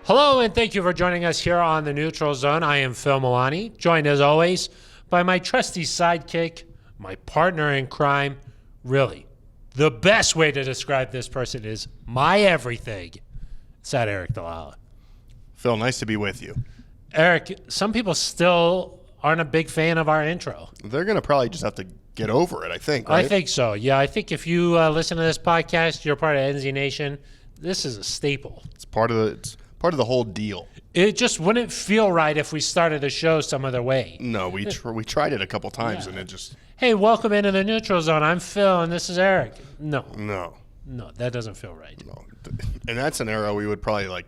Hello, and thank you for joining us here on the Neutral Zone. I am Phil Milani, joined as always by my trusty sidekick, my partner in crime. Really, the best way to describe this person is my everything. It's that Eric Dalala. Phil, nice to be with you. Eric, some people still aren't a big fan of our intro. They're going to probably just have to get over it, I think, right? I think so, yeah. I think if you listen to this podcast, you're part of NZ Nation, this is a staple. It's part of the whole deal. It just wouldn't feel right if we started the show some other way. No, we tried it a couple times, and it just... Hey, welcome into the Neutral Zone. I'm Phil, and this is Eric. No, that doesn't feel right. No. In that scenario, we would probably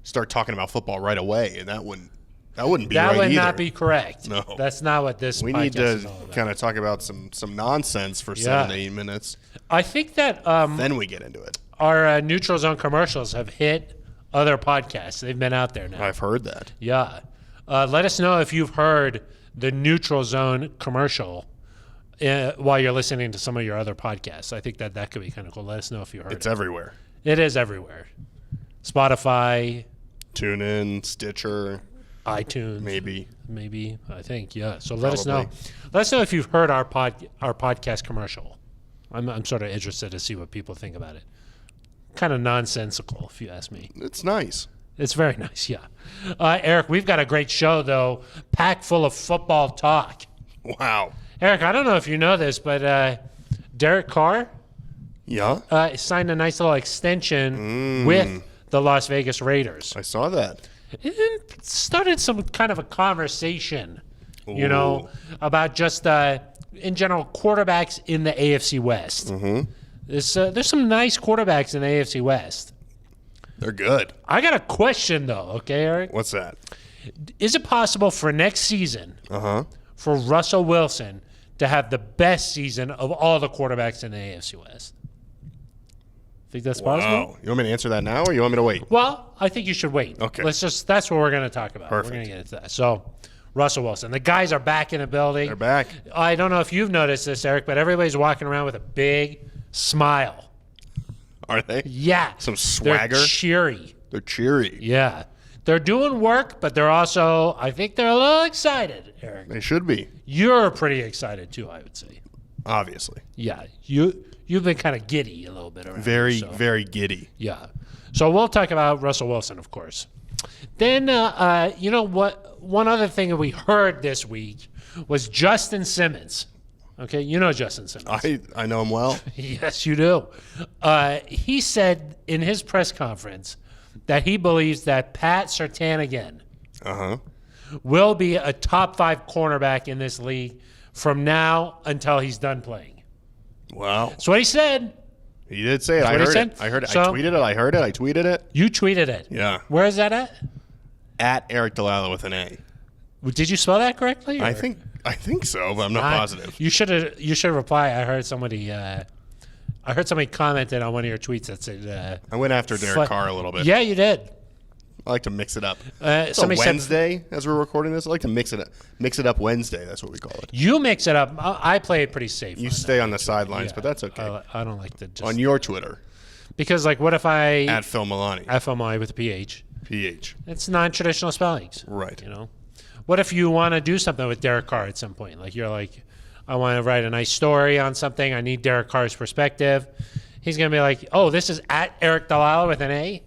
start talking about football right away, and that wouldn't be right either. That would not be correct. No. That's not what this we podcast need is all to about. kind of talk about some nonsense for 7 to 8 minutes. I think that Then we get into it. our Neutral Zone commercials have hit other podcasts. They've been out there now. I've heard that. Yeah. Let us know if you've heard the Neutral Zone commercial while you're listening to some of your other podcasts. I think that could be kind of cool. Let us know if you heard it. It's everywhere. It is everywhere. Spotify, TuneIn, Stitcher, iTunes. maybe. I think, yeah. So let us know. Probably. Let us know if you've heard our podcast commercial. I'm sort of interested to see what people think about it. Kind of nonsensical, if you ask me. It's nice. It's very nice, yeah. Eric, we've got a great show, though, packed full of football talk. Wow. Eric, I don't know if you know this, but Derek Carr signed a nice little extension with the Las Vegas Raiders. I saw that. It started some kind of a conversation, about just, in general, quarterbacks in the AFC West. Mm-hmm. There's some nice quarterbacks in the AFC West. They're good. I got a question, though, okay, Eric? What's that? Is it possible for next season for Russell Wilson to have the best season of all the quarterbacks in the AFC West? Think that's possible? Wow. You want me to answer that now, or you want me to wait? Well, I think you should wait. Okay. That's what we're going to talk about. Perfect. We're going to get into that. So, Russell Wilson. The guys are back in the building. They're back. I don't know if you've noticed this, Eric, but everybody's walking around with a big smile. Are they? Yeah. Some swagger? They're cheery. They're cheery. Yeah. They're doing work, but they're also, I think they're a little excited, Eric. They should be. You're pretty excited, too, I would say. Obviously. Yeah. You've been kind of giddy a little bit around Very, here, so. very giddy. Yeah. So we'll talk about Russell Wilson, of course. Then, you know what? One other thing that we heard this week was Justin Simmons. Okay, you know Justin Simmons. I know him well. Yes, you do. He said in his press conference that he believes that Pat Surtain will be a top 5 cornerback in this league from now until he's done playing. Wow. That's what he said. He did say it. That's I what he heard said. it. I heard it. So- I tweeted it. I heard it. I tweeted it. You tweeted it. Yeah. Where is that at? At Eric Dalala with an A. Did you spell that correctly? I think so, but I'm not positive. You should reply. I heard somebody commented on one of your tweets that said. I went after Derek Carr a little bit. Yeah, you did. I like to mix it up. It's a Wednesday as we're recording this. I like to mix it up Wednesday. That's what we call it. You mix it up. I play it pretty safe. You stay on the sidelines, but that's okay. I don't like to just On your Twitter. because what if I At Phil Milani. FMI with a PH? PH. It's non-traditional spellings. Right. What if you want to do something with Derek Carr at some point? You're like, I want to write a nice story on something. I need Derek Carr's perspective. He's going to be like, oh, this is at Eric Dalala with an A?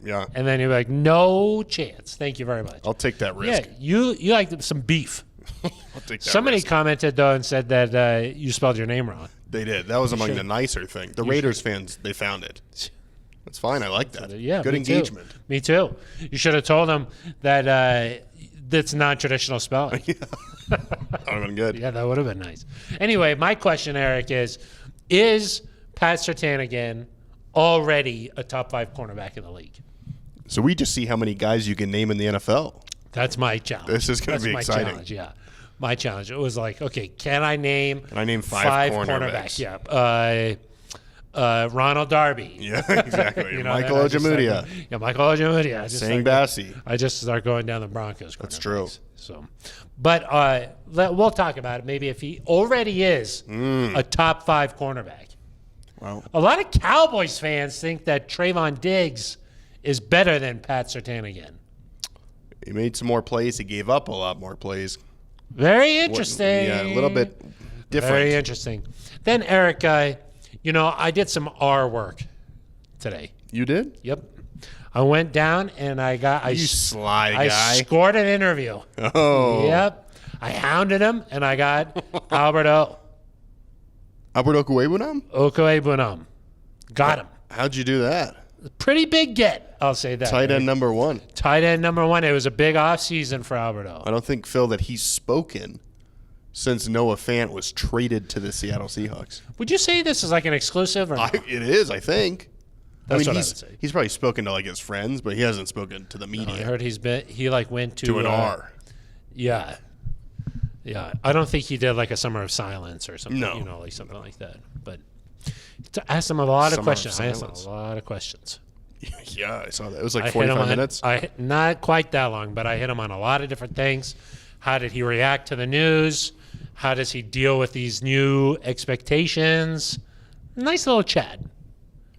Yeah. And then you're like, no chance. Thank you very much. I'll take that risk. Yeah, you like some beef. I'll take that Somebody risk. commented, though, and said that you spelled your name wrong. They did. That was among the nicer things. The Raiders fans, they found it. That's fine. I like that. Yeah, Good me engagement. Too. Me too. You should have told them that that's non-traditional spelling. That would have been good. Yeah, that would have been nice. Anyway, my question, Eric, is Pat Surtain again already a top 5 cornerback in the league? So we just see how many guys you can name in the NFL. That's my challenge. This is going to be exciting. Challenge, yeah. My challenge. It was like, okay, can I name 5 cornerbacks? Yeah. Ronald Darby. Yeah, exactly. Michael then I just Ojemudia. start- Yeah, Michael Ojemudia. Sang Bassi. I just start going down the Broncos. That's true. So, but we'll talk about it. Maybe if he already is a top 5 cornerback. Wow. A lot of Cowboys fans think that Trayvon Diggs is better than Pat Surtain again. He made some more plays. He gave up a lot more plays. Very interesting. Yeah, a little bit different. Very interesting. Then, Eric, I did some R work today. You did? Yep. I went down and You sly guy. I scored an interview. Oh. Yep. I hounded him and I got Albert Okwuegbunam? Okwuegbunam. Got him. How'd you do that? Pretty big get, I'll say that. Tight end number 1. Tight end number 1. It was a big offseason for Alberto. I don't think, Phil, that he's spoken since Noah Fant was traded to the Seattle Seahawks. Would you say this is like an exclusive or not? It is, I think. That's what I would say. He's probably spoken to like his friends, but he hasn't spoken to the media. I heard he went to an R. Yeah. Yeah. I don't think he did like a summer of silence or something, No. like something like that. But to ask him a lot of Summer of questions. I asked silence. him a lot of questions. Yeah, I saw that. It was like I hit him 45 minutes. Not quite that long, but I hit him on a lot of different things. How did he react to the news? How does he deal with these new expectations? Nice little chat.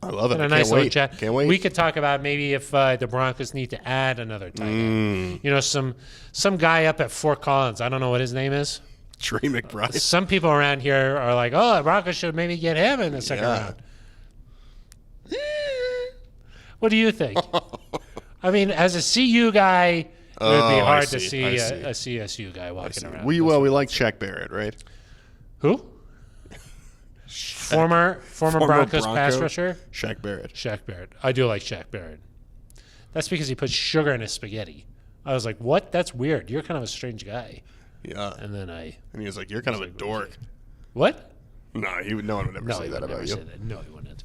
I love it. And a I nice little chat. Can't wait. We could talk about maybe if the Broncos need to add another tight end. Some guy up at Fort Collins. I don't know what his name is. Trey McBride. Some people around here are like, oh, the Broncos should maybe get him in the second round. What do you think? I mean, as a CU guy, it would be hard to see a CSU guy walking around. We like Shaq Barrett, right? Who? Former Broncos pass rusher? Shaq Barrett. Shaq Barrett. I do like Shaq Barrett. That's because he puts sugar in his spaghetti. I was like, what? That's weird. You're kind of a strange guy. Yeah. And he was like, you're kind of a dork. Okay. What? No, no one would ever say that about you. No, he wouldn't.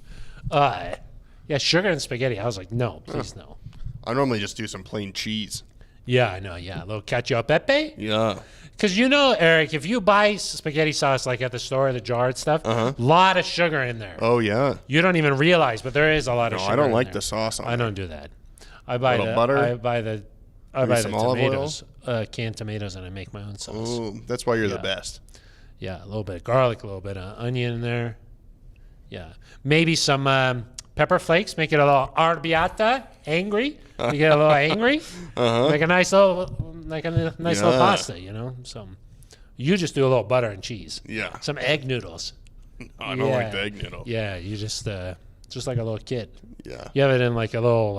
Yeah, sugar and spaghetti. I was like, no, please no. I normally just do some plain cheese. Yeah, I know. Yeah, a little cacio e pepe. Yeah. Because Eric, if you buy spaghetti sauce like at the store, the jarred stuff, a lot of sugar in there. Oh yeah. You don't even realize, but there is a lot of sugar. I don't like there. the sauce on I don't do that. I buy the butter. I buy the tomatoes, oil? canned tomatoes, and I make my own sauce. Oh, that's why you're the best. Yeah, a little bit of garlic, a little bit of onion in there. Yeah, maybe some pepper flakes. Make it a little arrabbiata, angry. You get a little angry. Make a nice little, little pasta. So you just do a little butter and cheese. Yeah. Some egg noodles. I don't like the egg noodle. Yeah, you just like a little kid. Yeah. You have it in like a little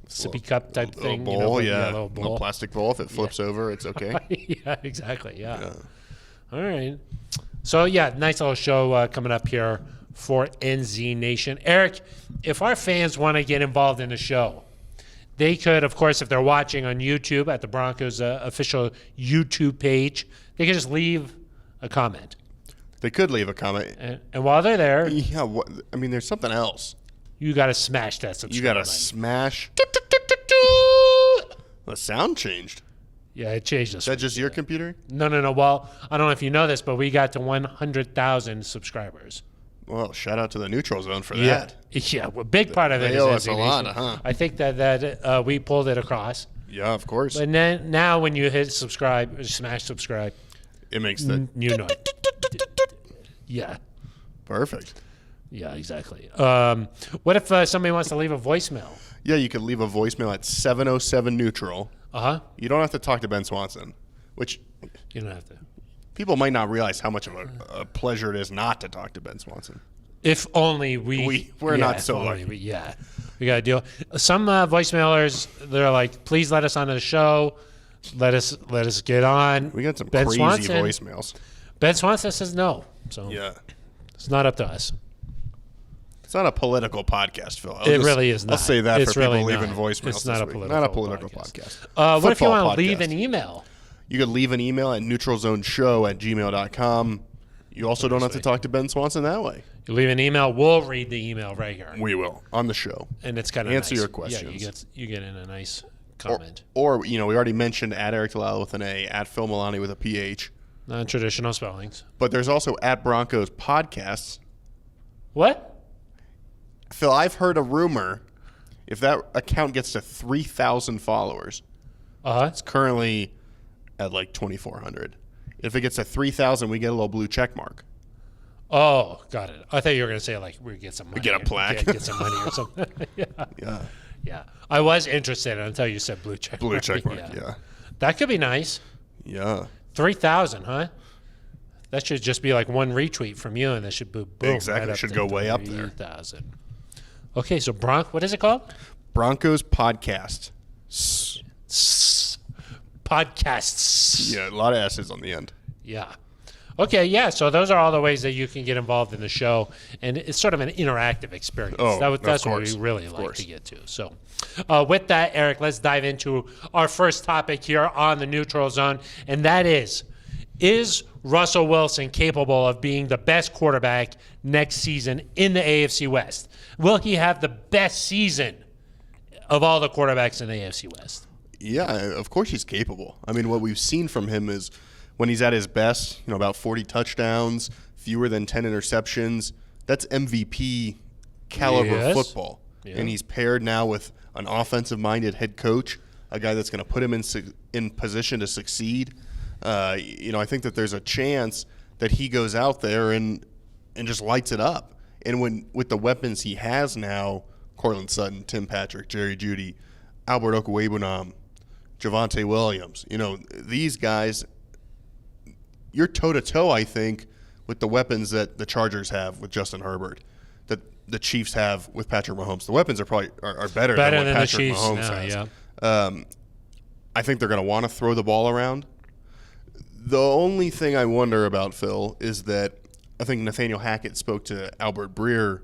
sippy cup type thing. Bowl, a little bowl. No plastic bowl. If it flips over, it's okay. Yeah, exactly. Yeah. All right. So, nice little show coming up here for NZ Nation. Eric, if our fans want to get involved in the show, they could, of course, if they're watching on YouTube at the Broncos official YouTube page, they could just leave a comment. They could leave a comment. And while they're there, there's something else. You got to smash that subscribe You got to button. smash. The sound changed. Yeah, it changed. Is that just your computer? No. Well, I don't know if you know this, but we got to 100,000 subscribers. Well, shout out to the Neutral Zone for that. Yeah, well, big part of it they is owe us NZ a lot, Nation. huh? I think that we pulled it across. Yeah, of course. But now when you hit subscribe, or smash subscribe, it makes the yeah, perfect. Yeah, exactly. What if somebody wants to leave a voicemail? Yeah, you could leave a voicemail at 707 Neutral. You don't have to talk to Ben Swanson, which you don't have to. People might not realize how much of a pleasure it is not to talk to Ben Swanson. If only we're not so lucky. We got to deal. Some voicemailers, they're like, please let us on the show. Let us get on. We got some Ben crazy Swanson, voicemails. Ben Swanson says no. So it's not up to us. It's not a political podcast, Phil. It really is not. I'll say that it's for really people not. leaving voicemails. It's not a political podcast. What if you want to leave an email? You could leave an email at neutralzoneshow@gmail.com. You also don't have to talk to Ben Swanson that way. You leave an email. We'll read the email right here. We will on the show, and it's kind of answer nice. your questions. Yeah, you get in a nice comment. Or we already mentioned at Eric Delisle with an A, at Phil Milani with a PH. Non-traditional spellings. But there's also at Broncos podcasts. What? Phil, I've heard a rumor. If that account gets to 3,000 followers, it's currently at like 2,400. If it gets to 3,000, we get a little blue check mark. Oh, got it. I thought you were going to say, like, we get some money. Get a plaque. Get some money or something. Yeah. Yeah. Yeah. I was interested until you said blue check mark. Blue check mark, yeah. That could be nice. Yeah. 3,000, huh? That should just be like one retweet from you, and that should boom. Exactly. Right It should go way up there. 3,000. Okay, so what is it called? Broncos podcast. Podcasts. Yeah, a lot of S's on the end. Yeah. Okay, yeah, so those are all the ways that you can get involved in the show, and it's sort of an interactive experience. Oh, That's what we really like to get to. So with that, Eric, let's dive into our first topic here on the Neutral Zone, and that is Russell Wilson capable of being the best quarterback next season in the AFC West? Will he have the best season of all the quarterbacks in the AFC West? Yeah, of course he's capable. I mean, what we've seen from him is when he's at his best, about 40 touchdowns, fewer than 10 interceptions. That's MVP caliber football. Yeah. And he's paired now with an offensive-minded head coach, a guy that's going to put him in position to succeed. I think that there's a chance that he goes out there and just lights it up. And with the weapons he has now, Courtland Sutton, Tim Patrick, Jerry Jeudy, Albert Okwuegbunam, Javonte Williams, these guys, you're toe-to-toe, I think, with the weapons that the Chargers have with Justin Herbert, that the Chiefs have with Patrick Mahomes. The weapons are probably are better than what Patrick the Chiefs Mahomes now, has. Yeah. I think they're going to want to throw the ball around. The only thing I wonder about, Phil, is that I think Nathaniel Hackett spoke to Albert Breer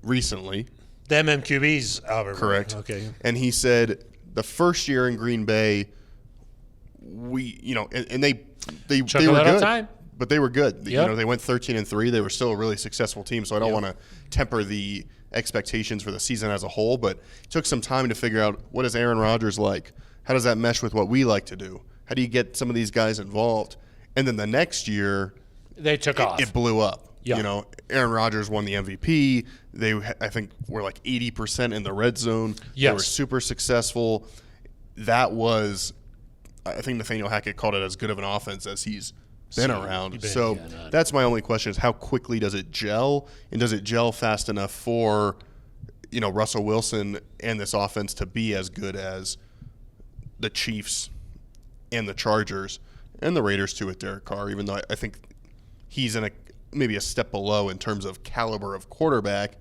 recently. The MMQB's Albert Breer. Correct. Okay. And he said the first year in Green Bay, and they were good. Time. But they were good. Yep. They went 13-3. They were still a really successful team, so I don't want to temper the expectations for the season as a whole, but it took some time to figure out what is Aaron Rodgers like? How does that mesh with what we like to do? How do you get some of these guys involved? And then the next year, they took off. It blew up. Yeah. Aaron Rodgers won the MVP. They, I think, were like 80% in the red zone. Yes. They were super successful. That was, I think Nathaniel Hackett called it as good of an offense as he's been around. That's my only question is how quickly does it gel? And does it gel fast enough for, Russell Wilson and this offense to be as good as the Chiefs and the Chargers and the Raiders too with Derek Carr, even though I think he's in maybe a step below in terms of caliber of quarterback.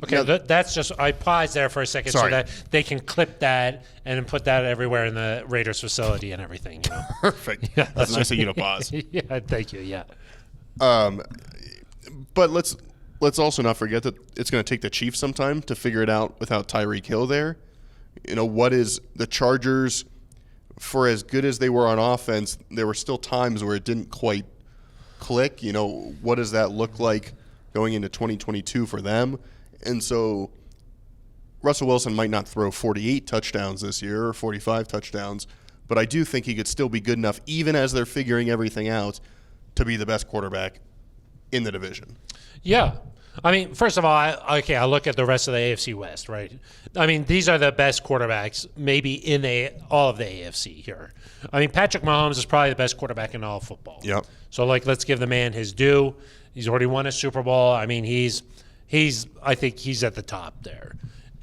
Okay, that's just – I paused there for a second so that they can clip that and then put that everywhere in the Raiders facility and everything. Perfect. Yeah, that's nice of you to pause. Yeah, thank you, yeah. But let's also not forget that it's going to take the Chiefs some time to figure it out without Tyreek Hill there. What is the Chargers – for as good as they were on offense, there were still times where it didn't quite click. What does that look like going into 2022 for them? And so Russell Wilson might not throw 48 touchdowns this year or 45 touchdowns, but I do think he could still be good enough, even as they're figuring everything out, to be the best quarterback in the division. Yeah. I mean, first of all, I look at the rest of the AFC West, right? I mean, these are the best quarterbacks maybe in all of the AFC here. I mean, Patrick Mahomes is probably the best quarterback in all of football. Yep. So, let's give the man his due. He's already won a Super Bowl. I mean, I think he's at the top there.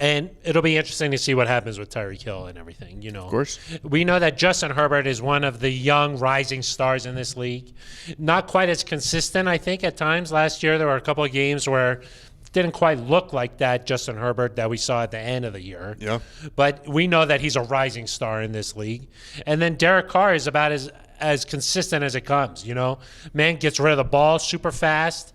And it'll be interesting to see what happens with Tyreek Hill and everything, Of course. We know that Justin Herbert is one of the young rising stars in this league. Not quite as consistent, I think, at times. Last year there were a couple of games where it didn't quite look like that Justin Herbert that we saw at the end of the year. Yeah. But we know that he's a rising star in this league. And then Derek Carr is about as consistent as it comes, Man gets rid of the ball super fast.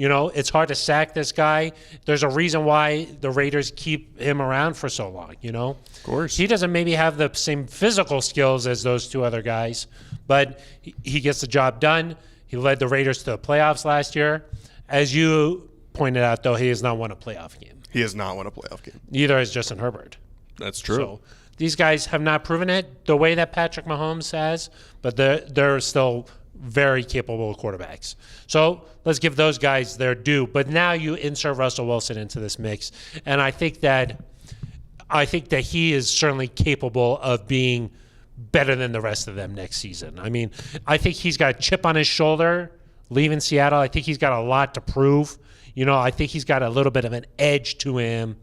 It's hard to sack this guy. There's a reason why the Raiders keep him around for so long, Of course. He doesn't maybe have the same physical skills as those two other guys, but he gets the job done. He led the Raiders to the playoffs last year. As you pointed out, though, he has not won a playoff game. He has not won a playoff game. Neither has Justin Herbert. That's true. So these guys have not proven it the way that Patrick Mahomes has, but they're still very capable quarterbacks. So let's give those guys their due. But now you insert Russell Wilson into this mix, and I think that he is certainly capable of being better than the rest of them next season. I mean, I think he's got a chip on his shoulder leaving Seattle. I think he's got a lot to prove. I think he's got a little bit of an edge to him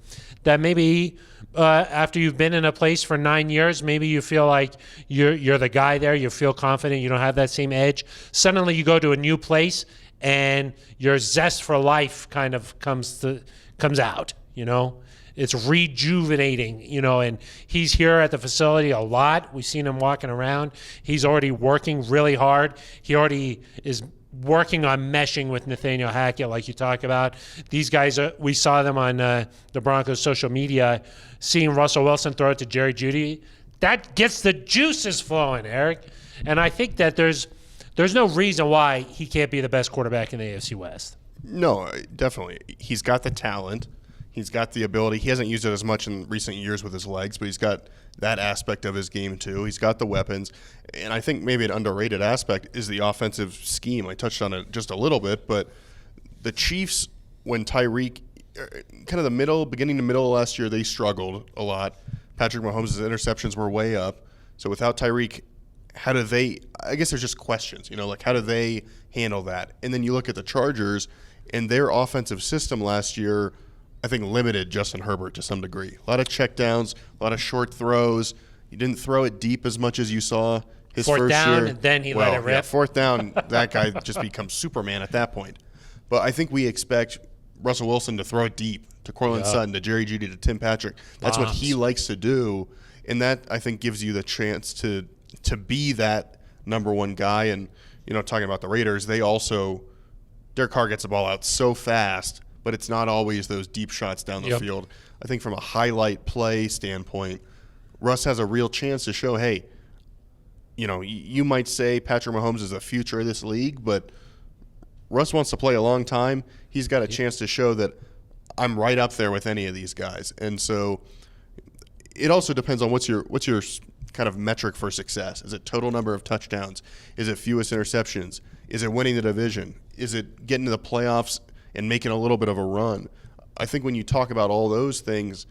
that maybe after you've been in a place for 9 years, maybe you feel like you're the guy there. You feel confident. You don't have that same edge. Suddenly you go to a new place and your zest for life kind of comes out, It's rejuvenating, and he's here at the facility a lot. We've seen him walking around. He's already working really hard. He already is working on meshing with Nathaniel Hackett, like you talk about. These guys, we saw them on the Broncos' social media, seeing Russell Wilson throw it to Jerry Jeudy. That gets the juices flowing, Eric. And I think that there's no reason why he can't be the best quarterback in the AFC West. No, definitely. He's got the talent. He's got the ability. He hasn't used it as much in recent years with his legs, but he's got that aspect of his game too. He's got the weapons. And I think maybe an underrated aspect is the offensive scheme. I touched on it just a little bit, but the Chiefs, when Tyreek, kind of beginning to middle of last year, they struggled a lot. Patrick Mahomes' interceptions were way up. So without Tyreek, how do they – I guess there's just questions, how do they handle that? And then you look at the Chargers, and their offensive system last year – I think limited Justin Herbert to some degree. A lot of checkdowns, a lot of short throws. He didn't throw it deep as much as you saw his fourth first down, year. And then he let it rip. Yeah, fourth down, that guy just becomes Superman at that point. But I think we expect Russell Wilson to throw it deep to Cortland Sutton, to Jerry Jeudy, to Tim Patrick. That's what he likes to do, and that I think gives you the chance to be that number one guy. And talking about the Raiders, they also Derek Carr gets the ball out so fast, but it's not always those deep shots down the field. I think from a highlight play standpoint, Russ has a real chance to show, hey, you might say Patrick Mahomes is the future of this league, but Russ wants to play a long time. He's got a chance to show that I'm right up there with any of these guys. And so it also depends on what's your kind of metric for success. Is it total number of touchdowns? Is it fewest interceptions? Is it winning the division? Is it getting to the playoffs and making a little bit of a run? I think when you talk about all those things,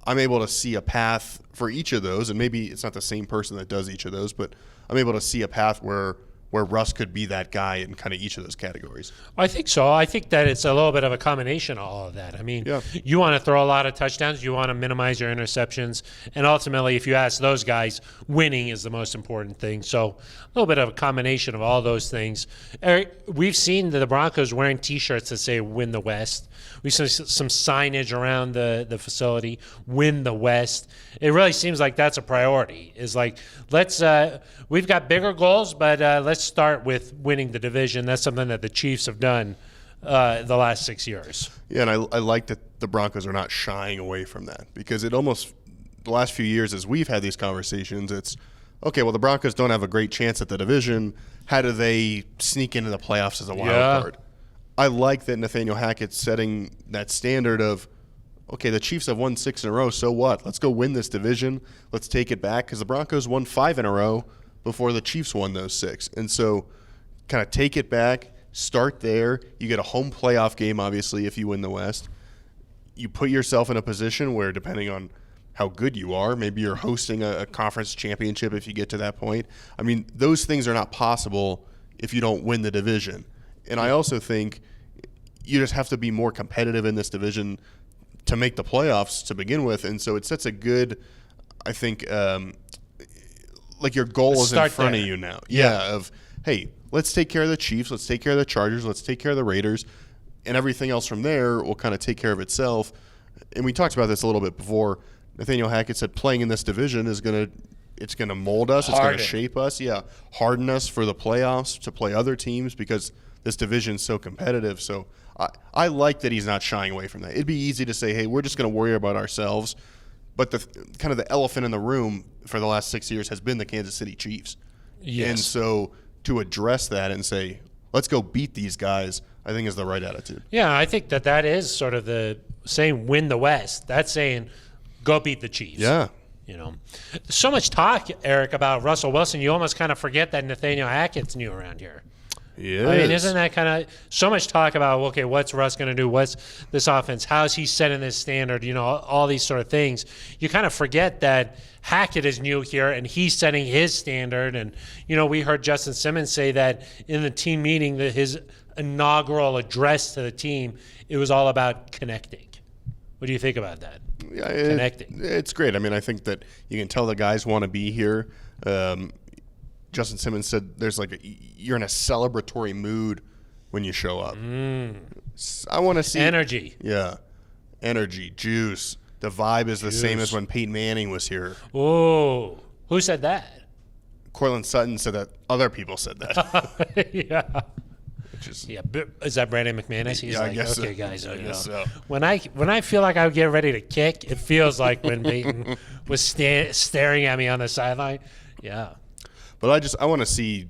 I'm able to see a path for each of those, and maybe it's not the same person that does each of those, but I'm able to see a path where Russ could be that guy in kind of each of those categories. I think so. I think that it's a little bit of a combination of all of that. I mean, you want to throw a lot of touchdowns, you want to minimize your interceptions, and ultimately, if you ask those guys, winning is the most important thing. So a little bit of a combination of all those things. Eric, we've seen the Broncos wearing T-shirts that say "Win the West." We've seen some signage around the facility, "Win the West." It really seems like that's a priority. Is like, we've got bigger goals, but let's start with winning the division. That's something that the Chiefs have done the last 6 years. Yeah, and I like that the Broncos are not shying away from that, because it almost, the last few years as we've had these conversations, it's, okay, well, the Broncos don't have a great chance at the division. How do they sneak into the playoffs as a wild card? I like that Nathaniel Hackett's setting that standard of, okay, the Chiefs have won 6 in a row, so what? Let's go win this division. Let's take it back, because the Broncos won 5 in a row before the Chiefs won those 6. And so kind of take it back, start there. You get a home playoff game, obviously, if you win the West. You put yourself in a position where, depending on how good you are, maybe you're hosting a conference championship if you get to that point. I mean, those things are not possible if you don't win the division. And I also think you just have to be more competitive in this division to make the playoffs to begin with. And so it sets a good, I think, like your goal is in front of you now. Yeah, of, hey, let's take care of the Chiefs, let's take care of the Chargers, let's take care of the Raiders, and everything else from there will kind of take care of itself. And we talked about this a little bit before. Nathaniel Hackett said playing in this division is going to mold us, it's going to shape us, harden us for the playoffs to play other teams, because this division is so competitive. So I like that he's not shying away from that. It'd be easy to say, hey, we're just going to worry about ourselves. But the kind of the elephant in the room for the last 6 years has been the Kansas City Chiefs. Yes. And so to address that and say, let's go beat these guys, I think is the right attitude. Yeah, I think that is sort of the saying win the West. That's saying go beat the Chiefs. Yeah. So much talk, Eric, about Russell Wilson. You almost kind of forget that Nathaniel Hackett's new around here. He I mean, is. isn't that kind of so much talk about, okay, what's Russ going to do? What's this offense? How's he setting this standard? You know, all these sort of things. You kind of forget that Hackett is new here and he's setting his standard. And, you know, we heard Justin Simmons say that in the team meeting, that his inaugural address to the team, it was all about connecting. What do you think about that? Yeah, Connecting. It's great. I mean, I think that you can tell the guys want to be here. Justin Simmons said there's you're in a celebratory mood when you show up. I want to see Energy. Yeah. Energy, juice. The vibe is the same as when Peyton Manning was here. Oh, who said that? Cortland Sutton said that. Other people said that. Yeah. Which is, Yeah, is that Brandon McManus? He's Yeah, I like, guess okay, so. guys, I you guess know, so. when I feel like I get ready to kick, it feels like when Peyton was staring at me on the sideline. Yeah. But I want to see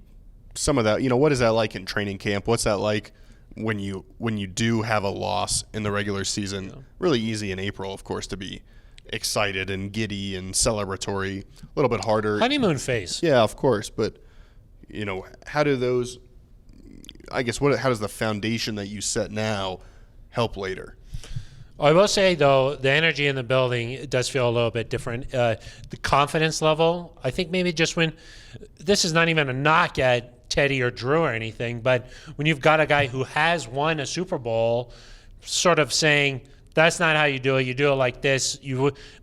some of that. You know, what is that like in training camp? What's that like when you do have a loss in the regular season? Yeah. Really easy in April, of course, to be excited and giddy and celebratory. A little bit harder. Honeymoon phase. Yeah, of course. But, you know, how do those – I guess how does the foundation that you set now help later? I will say, though, the energy in the building, it does feel a little bit different. The confidence level, I think maybe just when – this is not even a knock at Teddy or Drew or anything, but when you've got a guy who has won a Super Bowl sort of saying, that's not how you do it. You do it like this.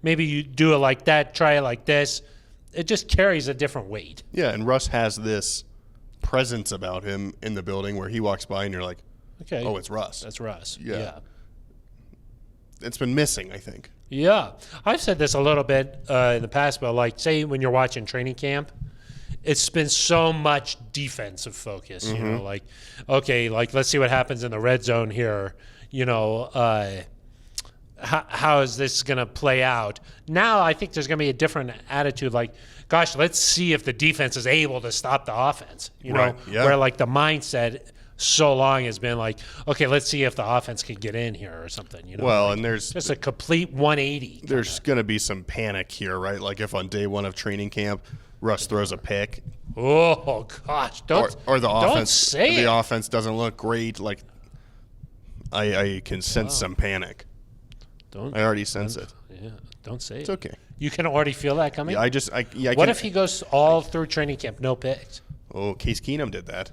Maybe you do it like that. Try it like this. It just carries a different weight. Yeah, and Russ has this presence about him in the building where he walks by and you're like, okay, oh, it's Russ. That's Russ. Yeah. It's been missing, I think. Yeah. I've said this a little bit in the past, but like, say when you're watching training camp, it's been so much defensive focus, you know, like, okay, like, let's see what happens in the red zone here. You know, how is this going to play out? Now I think there's going to be a different attitude, like, gosh, let's see if the defense is able to stop the offense, you know, Right, yeah. where like the mindset so long has been like, okay, let's see if the offense can get in here or something, you know. Well, like, and there's just a complete 180. There's going to be some panic here, right? Like if on day one of training camp, Russ throws a pick. Oh gosh, Or the offense. Don't say the it. offense doesn't look great. Like I can sense some panic. I already sense it. Yeah, don't say It's it. okay. You can already feel that coming. Yeah, What if he goes all through training camp, no picks? Oh, Case Keenum did that.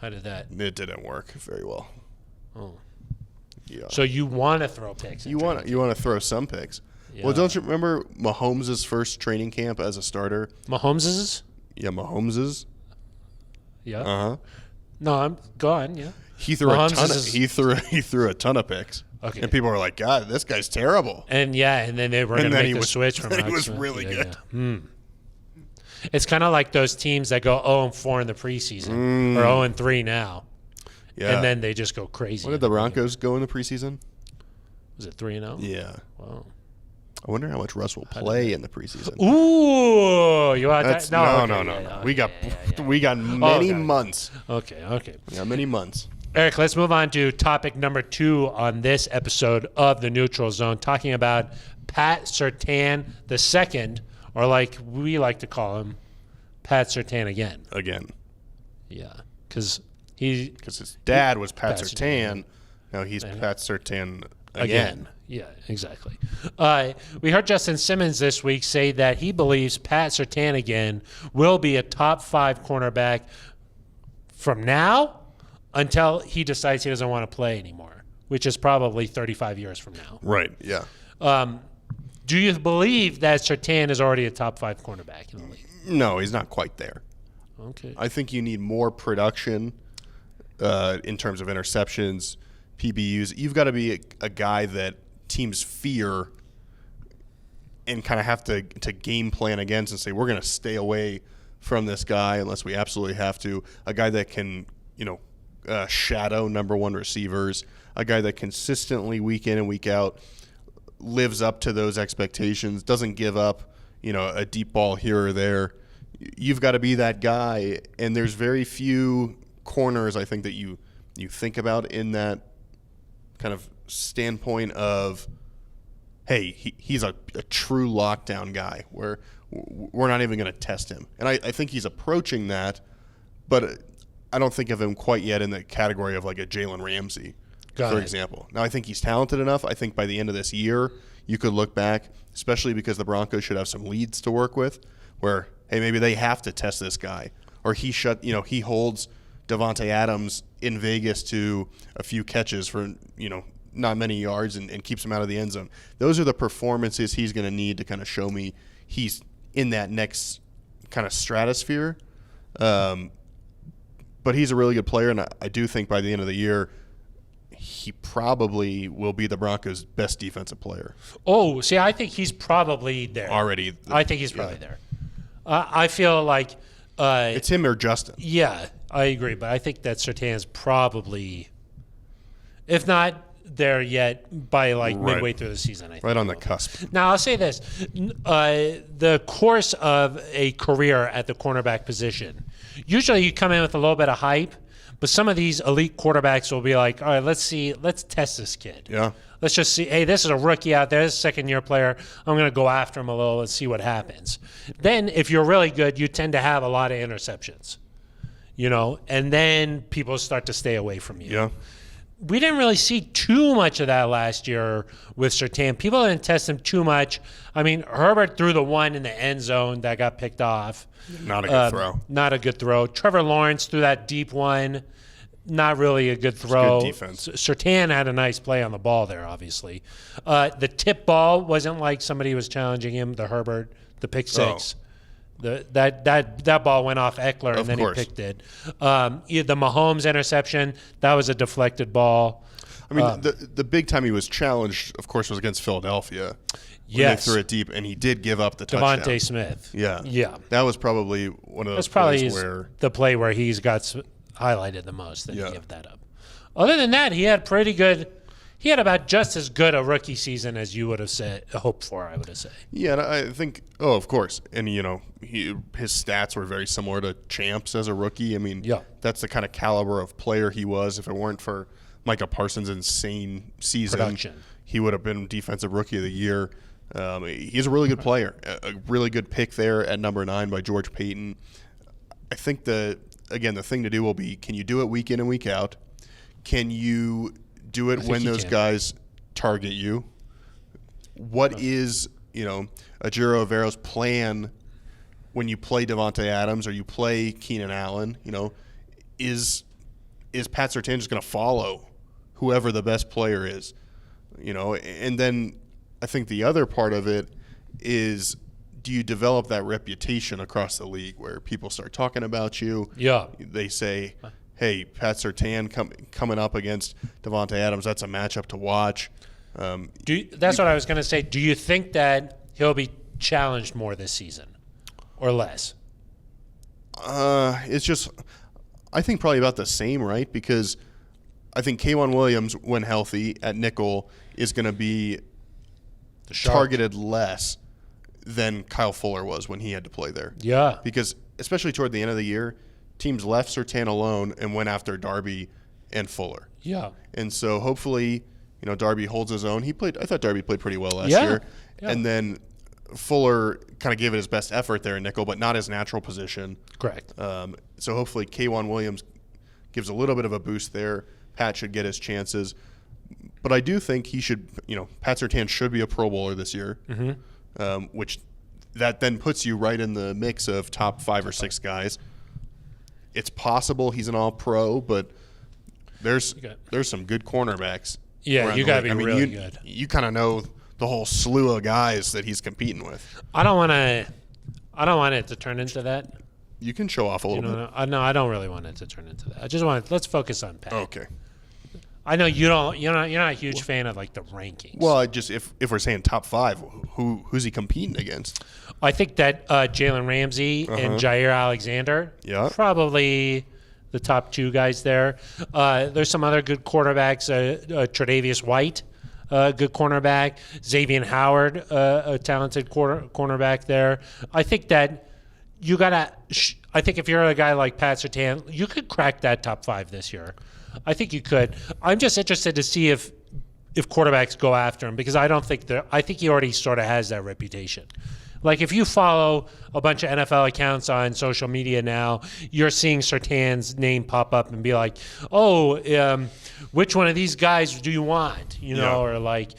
How did that? It didn't work very well. Oh, Yeah. so you want to throw picks? You want to throw some picks. Yeah. Well, don't you remember Mahomes' first training camp as a starter? Mahomes's? Yeah, Mahomes's. Yeah. Uh-huh. No, I'm gone. Yeah. He threw he threw a ton of picks. Okay. And people were like, "God, this guy's terrible." And then they were going to make the switch from. He was really good. Yeah. It's kind of like those teams that go 0-4 in the preseason or 0-3 now, Yeah. and then they just go crazy. What did the Broncos go in the preseason? Was it 3-0? Yeah. Wow. I wonder how much Russ will play in the preseason. Ooh, you want That's, that? no. Okay, We got many Okay. months. Okay. We got many months. Eric, let's move on to topic number 2 on this episode of the Neutral Zone, talking about Pat Surtain II, or like we like to call him, Pat Surtain again. Again. Yeah, because his dad was Pat Pat Surtain. Now he's Pat Surtain again. Yeah, exactly. We heard Justin Simmons this week say that he believes Pat Surtain again will be a top 5 cornerback from now until he decides he doesn't want to play anymore, which is probably 35 years from now. Right, yeah. Do you believe that Surtain is already a top 5 cornerback in the league? No, he's not quite there. Okay. I think you need more production in terms of interceptions, PBUs. You've got to be a guy that teams fear and kind of have to game plan against and say, we're going to stay away from this guy unless we absolutely have to. A guy that can, shadow number 1 receivers, a guy that consistently week in and week out lives up to those expectations, doesn't give up, a deep ball here or there. You've got to be that guy, and there's very few corners, I think, that you think about in that kind of standpoint of, hey, he's a true lockdown guy where we're not even going to test him. And I think he's approaching that, but I don't think of him quite yet in the category of like a Jalen Ramsey, for example. Now, I think he's talented enough. I think by the end of this year, you could look back, especially because the Broncos should have some leads to work with, where, hey, maybe they have to test this guy. Or he holds Davante Adams in Vegas to a few catches for, not many yards and keeps him out of the end zone. Those are the performances he's going to need to kind of show me he's in that next kind of stratosphere. But he's a really good player, and I do think by the end of the year, he probably will be the Broncos' best defensive player. Oh, see, I think he's probably there. Already. I think he's probably there. I feel like it's him or Justin. Yeah, I agree, but I think that Surtain's probably, if not there yet, by midway through the season. I think right on the cusp. Now, I'll say this. The course of a career at the cornerback position, usually you come in with a little bit of hype, but some of these elite quarterbacks will be like, all right, let's test this kid. Yeah. Let's just see, hey, this is a rookie out there, this is a second-year player. I'm going to go after him a little and see what happens. Then if you're really good, you tend to have a lot of interceptions, and then people start to stay away from you. Yeah. We didn't really see too much of that last year with Surtain. People didn't test him too much. I mean, Herbert threw the one in the end zone that got picked off. Not a good throw. Not a good throw. Trevor Lawrence threw that deep one. Not really a good throw. Good defense. Surtain had a nice play on the ball there, obviously. The tip ball wasn't like somebody was challenging him, the Herbert, the pick six. That ball went off Eckler, and then he picked it. The Mahomes interception, that was a deflected ball. I mean, the big time he was challenged, of course, was against Philadelphia. Yes. They threw it deep, and he did give up the touchdown. Devontae Smith. Yeah. That was probably one of those plays where the play where he's got highlighted the most that he gave that up. Other than that, he had pretty good. He had about just as good a rookie season as you would have hoped for, I would have said. Yeah, and I think, of course. And, his stats were very similar to Champ's as a rookie. I mean, that's the kind of caliber of player he was. If it weren't for Micah Parsons' insane season, he would have been Defensive Rookie of the Year. He's a really good player, a really good pick there at number 9 by George Payton. I think the thing to do will be, can you do it week in and week out? Can you do it when those guys target you? What is, Ejiro Avero's plan when you play Davante Adams or you play Keenan Allen? Is Pat Surtain just going to follow whoever the best player is? And then I think the other part of it is, do you develop that reputation across the league where people start talking about you? Yeah. They say, hey, Pat Surtain coming up against Davante Adams, that's a matchup to watch. That's what I was going to say. Do you think that he'll be challenged more this season or less? It's just, I think probably about the same, right? Because I think K'Wan Williams, when healthy at nickel, is going to be targeted less than Kyle Fuller was when he had to play there. Yeah. Because especially toward the end of the year, teams left Surtain alone and went after Darby and Fuller. Yeah. And so hopefully, Darby holds his own. I thought Darby played pretty well last year. Yeah. And then Fuller kind of gave it his best effort there in nickel, but not his natural position. Correct. So hopefully K'Wan Williams gives a little bit of a boost there. Pat should get his chances. But I do think he should, Pat Surtain should be a Pro Bowler this year, which that then puts you right in the mix of top 5 or 6 guys. It's possible he's an All-Pro, but there's some good cornerbacks. Yeah, you got to be really good. You kind of know the whole slew of guys that he's competing with. I don't want it to turn into that. You can show off a little bit. No, I don't really want it to turn into that. I just let's focus on Pat. Okay. I know you're not a huge fan of the rankings. Well, if we're saying top 5, who's he competing against? I think that Jalen Ramsey and Jair Alexander, probably the top 2 guys there. There's some other good quarterbacks. Tre'Davious White, good cornerback. Xavier Howard, a talented cornerback there. I think that you gotta. I think if you're a guy like Pat Surtain, you could crack that top 5 this year. I think you could. I'm just interested to see if quarterbacks go after him, because I think he already sort of has that reputation. Like if you follow a bunch of NFL accounts on social media now, you're seeing Surtain's name pop up and be like, oh, which one of these guys do you want? You know, or like,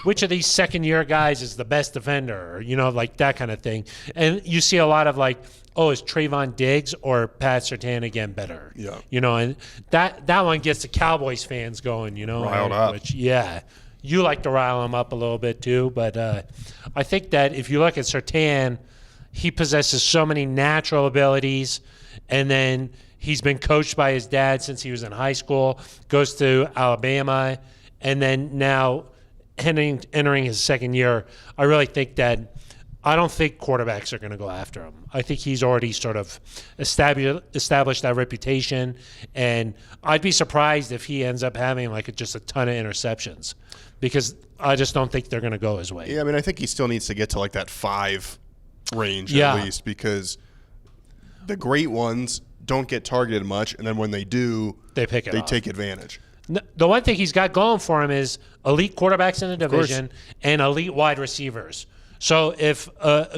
which of these second-year guys is the best defender? Or, you know, like that kind of thing. And you see a lot of like, oh, is Trayvon Diggs or Pat Surtain again better? Yeah. You know, and that one gets the Cowboys fans going, you know. Riled up. Which, yeah. You like to rile them up a little bit too. But I think that if you look at Surtain, he possesses so many natural abilities. And then he's been coached by his dad since he was in high school, goes to Alabama, and then now entering his second year, I really think that I don't think quarterbacks are going to go after him. I think he's already sort of established that reputation, and I'd be surprised if he ends up having like just a ton of interceptions because I just don't think they're going to go his way. Yeah, I mean, I think he still needs to get to like that 5 range Yeah. at least because the great ones don't get targeted much, and then when they do, They pick it they off. take advantage. The one thing he's got going for him is elite quarterbacks in the division and elite wide receivers. So if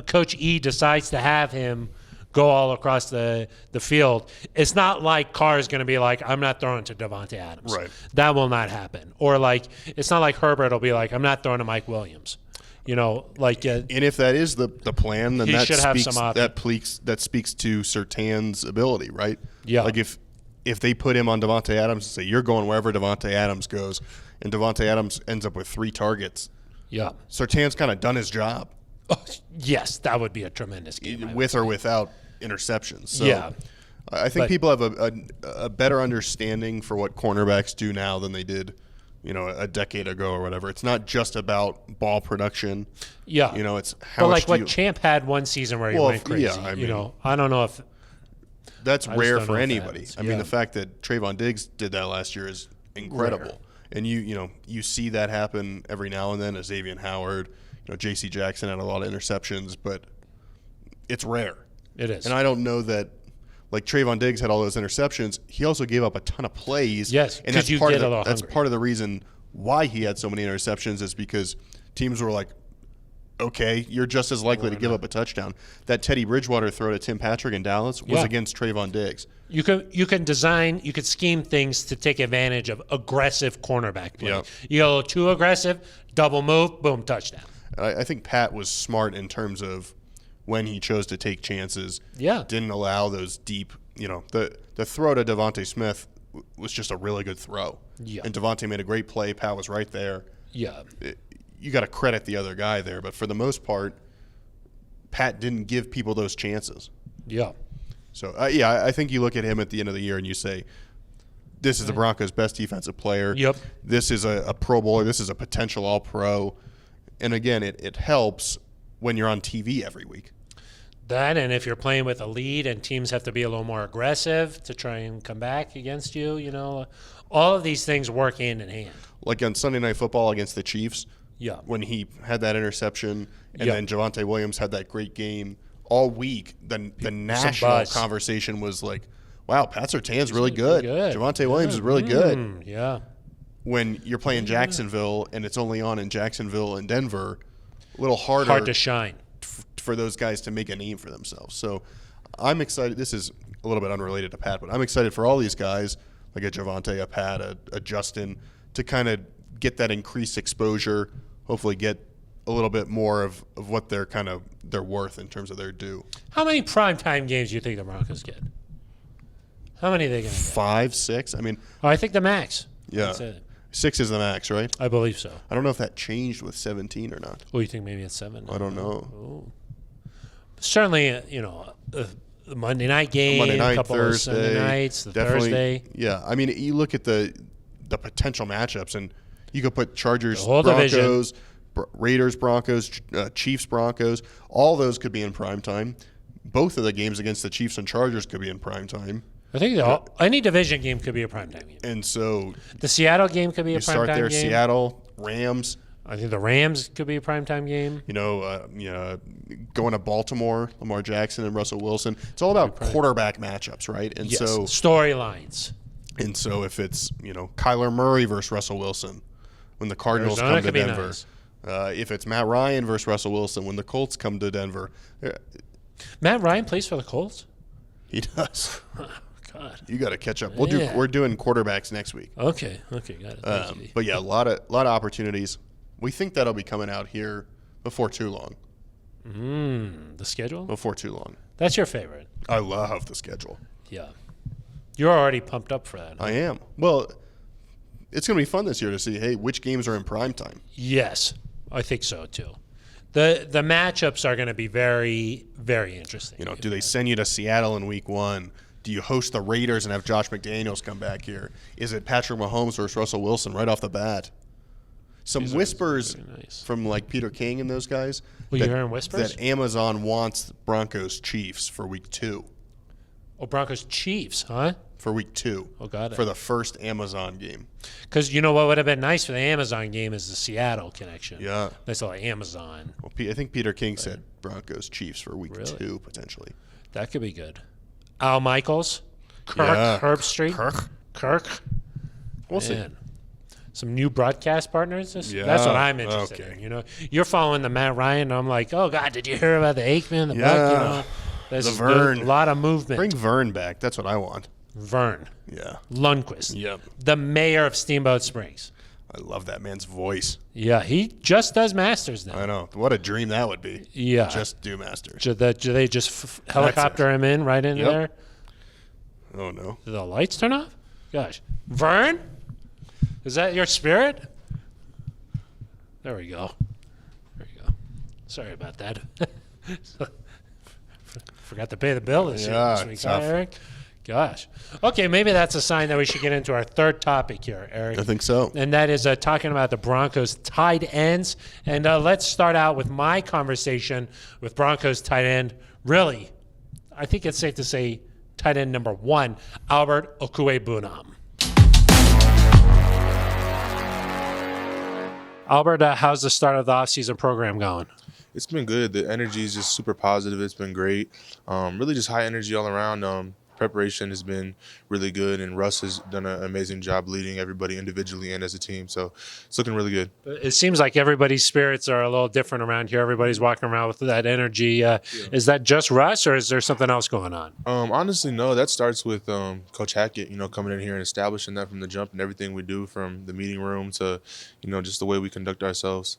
Coach E decides to have him go all across the field, it's not like Carr is going to be like, I'm not throwing to Devontae Adams. Right. That will not happen. Or like, it's not like Herbert will be like, I'm not throwing to Mike Williams. You know, like. And if that is the plan, then He that should have speaks some that speaks to Surtain's ability, right? Yeah. Like if they put him on Devontae Adams and say you're going wherever Devontae Adams goes, and Devontae Adams ends up with 3 targets, Yeah. Surtain's kind of done his job. Oh, yes, that would be a tremendous game. With or without interceptions. So Yeah. I think But- people have a better understanding for what cornerbacks do now than they did, you know, a decade ago or whatever. It's not just about ball production. Yeah. You know, it's how But much like what Champ had one season where he Well, went crazy. yeah, I you mean- know, I don't know if that's just rare don't for know if anybody. that's- I mean, yeah. the fact that Trayvon Diggs did that last year is incredible. Rare. And you see that happen every now and then. Xavier Howard, J.C. Jackson had a lot of interceptions, but it's rare. it is. And I don't know that, like Trayvon Diggs had all those interceptions. He also gave up a ton of plays. Yes, and 'cause you part get of the, a little that's hungry. part of the reason why he had so many interceptions is because teams were like, okay, you're just as likely to give up a touchdown. That Teddy Bridgewater throw to Tim Patrick in Dallas was Yeah. against Trayvon Diggs. You could scheme things to take advantage of aggressive cornerback play. Yeah. You go too aggressive, double move, boom, touchdown. I think Pat was smart in terms of when he chose to take chances. Yeah. Didn't allow those deep, the throw to Devontae Smith was just a really good throw. Yeah. And Devontae made a great play. Pat was right there. Yeah. You got to credit the other guy there, but for the most part, Pat didn't give people those chances. Yeah. So, I think you look at him at the end of the year and you say, this is the Broncos' best defensive player. Yep. This is a Pro Bowler. This is a potential All-Pro. And again, it helps when you're on TV every week. That, and if you're playing with a lead and teams have to be a little more aggressive to try and come back against you, all of these things work hand in hand. Like on Sunday Night Football against the Chiefs, Yeah. when he had that interception and Yep. then Javonte Williams had that great game all week, the national buzz. conversation was like, wow, Pat Surtain's really good. good. Javonte Williams is really good. Yeah. When you're playing Jacksonville and it's only on in Jacksonville and Denver, a little harder Hard to shine. for those guys to make a name for themselves. So I'm excited. This is a little bit unrelated to Pat, but I'm excited for all these guys, like a Javonte, a Pat, a Justin, to kind of get that increased exposure, hopefully get a little bit more of what they're worth in terms of their due. How many primetime games do you think the Broncos get? How many are they going to get? 5, 6? I mean, Oh, I think the max. yeah. That's it. 6 is the max, right? I believe so. I don't know if that changed with 17 or not. Oh, you think maybe it's 7? I don't know. Oh. Certainly, a Monday night game, Monday night, a couple Thursday, of Sunday nights, the definitely, Thursday. Yeah, I mean, you look at the potential matchups, and you could put Chargers, The whole division. Broncos, Raiders, Broncos, Chiefs, Broncos. All those could be in prime time. Both of the games against the Chiefs and Chargers could be in prime time. I think any division game could be a primetime game. And so The Seattle game could be a you start primetime there, game. Seattle, Rams. I think the Rams could be a primetime game. Going to Baltimore, Lamar Jackson and Russell Wilson. It's all about quarterback matchups, right? And Yes. so Storylines. if it's Kyler Murray versus Russell Wilson, when the Cardinals Arizona come to could be Denver, nice. If it's Matt Ryan versus Russell Wilson when the Colts come to Denver, Matt Ryan plays for the Colts? he does. Oh, God. You got to catch up. Yeah. We're doing quarterbacks next week. Okay, got it. Thank you. But yeah, a lot of opportunities. We think that'll be coming out here before too long. The schedule? Before too long. That's your favorite. I love the schedule. Yeah. You're already pumped up for that. Huh? I am. Well, it's going to be fun this year to see, hey, which games are in prime time. Yes, I think so too. The matchups are going to be very, very interesting. You know, do they send you to Seattle in week 1? Do you host the Raiders and have Josh McDaniels come back here? Is it Patrick Mahomes versus Russell Wilson right off the bat? Some whispers from like Peter King and those guys. Well, you're hearing whispers? That Amazon wants Broncos Chiefs for week 2. Oh, Broncos Chiefs, huh? For week 2. Oh, got it. For the first Amazon game. Because you know what would have been nice for the Amazon game is the Seattle connection. Yeah. Nice little Amazon. Well, I think Peter King said Broncos Chiefs for week 2 potentially. That could be good. Al Michaels, Kirk Herbstreit, Kirk. We'll see. Some new broadcast partners. That's what I'm interested in. You know, you're following the Matt Ryan. And I'm like, oh God, did you hear about the Aikman, the Buck? You know, there's the Vern. A lot of movement. Bring Vern back. That's what I want. Vern. Yeah. Lundquist. Yep. The mayor of Steamboat Springs. I love that man's voice. Yeah, he just does Masters now. I know. What a dream that would be. Yeah. Just do Masters. Do they just helicopter him in right into there? Oh, no. Did the lights turn off? Gosh. Vern? Is that your spirit? There we go. There you go. Sorry about that. Forgot to pay the bill this week. Sorry, Eric. Gosh. Okay, maybe that's a sign that we should get into our third topic here, Eric. I think so. And that is talking about the Broncos tight ends. And let's start out with my conversation with Broncos tight end. Really, I think it's safe to say tight end number 1, Albert Okwuegbunam. Albert, how's the start of the offseason program going? It's been good. The energy is just super positive. It's been great. Really just high energy all around. Preparation has been really good, and Russ has done an amazing job leading everybody individually and as a team. So it's looking really good. It seems like everybody's spirits are a little different around here. Everybody's walking around with that energy. Is that just Russ, or is there something else going on? Honestly, no. That starts with Coach Hackett, coming in here and establishing that from the jump and everything we do from the meeting room to, just the way we conduct ourselves.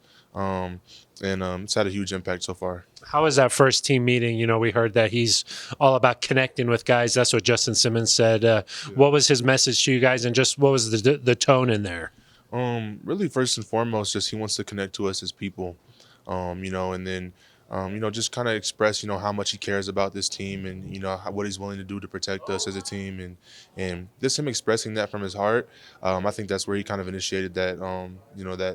It's had a huge impact so far. How was that first team meeting? We heard that he's all about connecting with guys. That's what Justin Simmons said. What was his message to you guys, and just what was the tone in there? Really, first and foremost, just he wants to connect to us as people, and then, just kind of express, how much he cares about this team and, what he's willing to do to protect us as a team. And just him expressing that from his heart, I think that's where he kind of initiated that,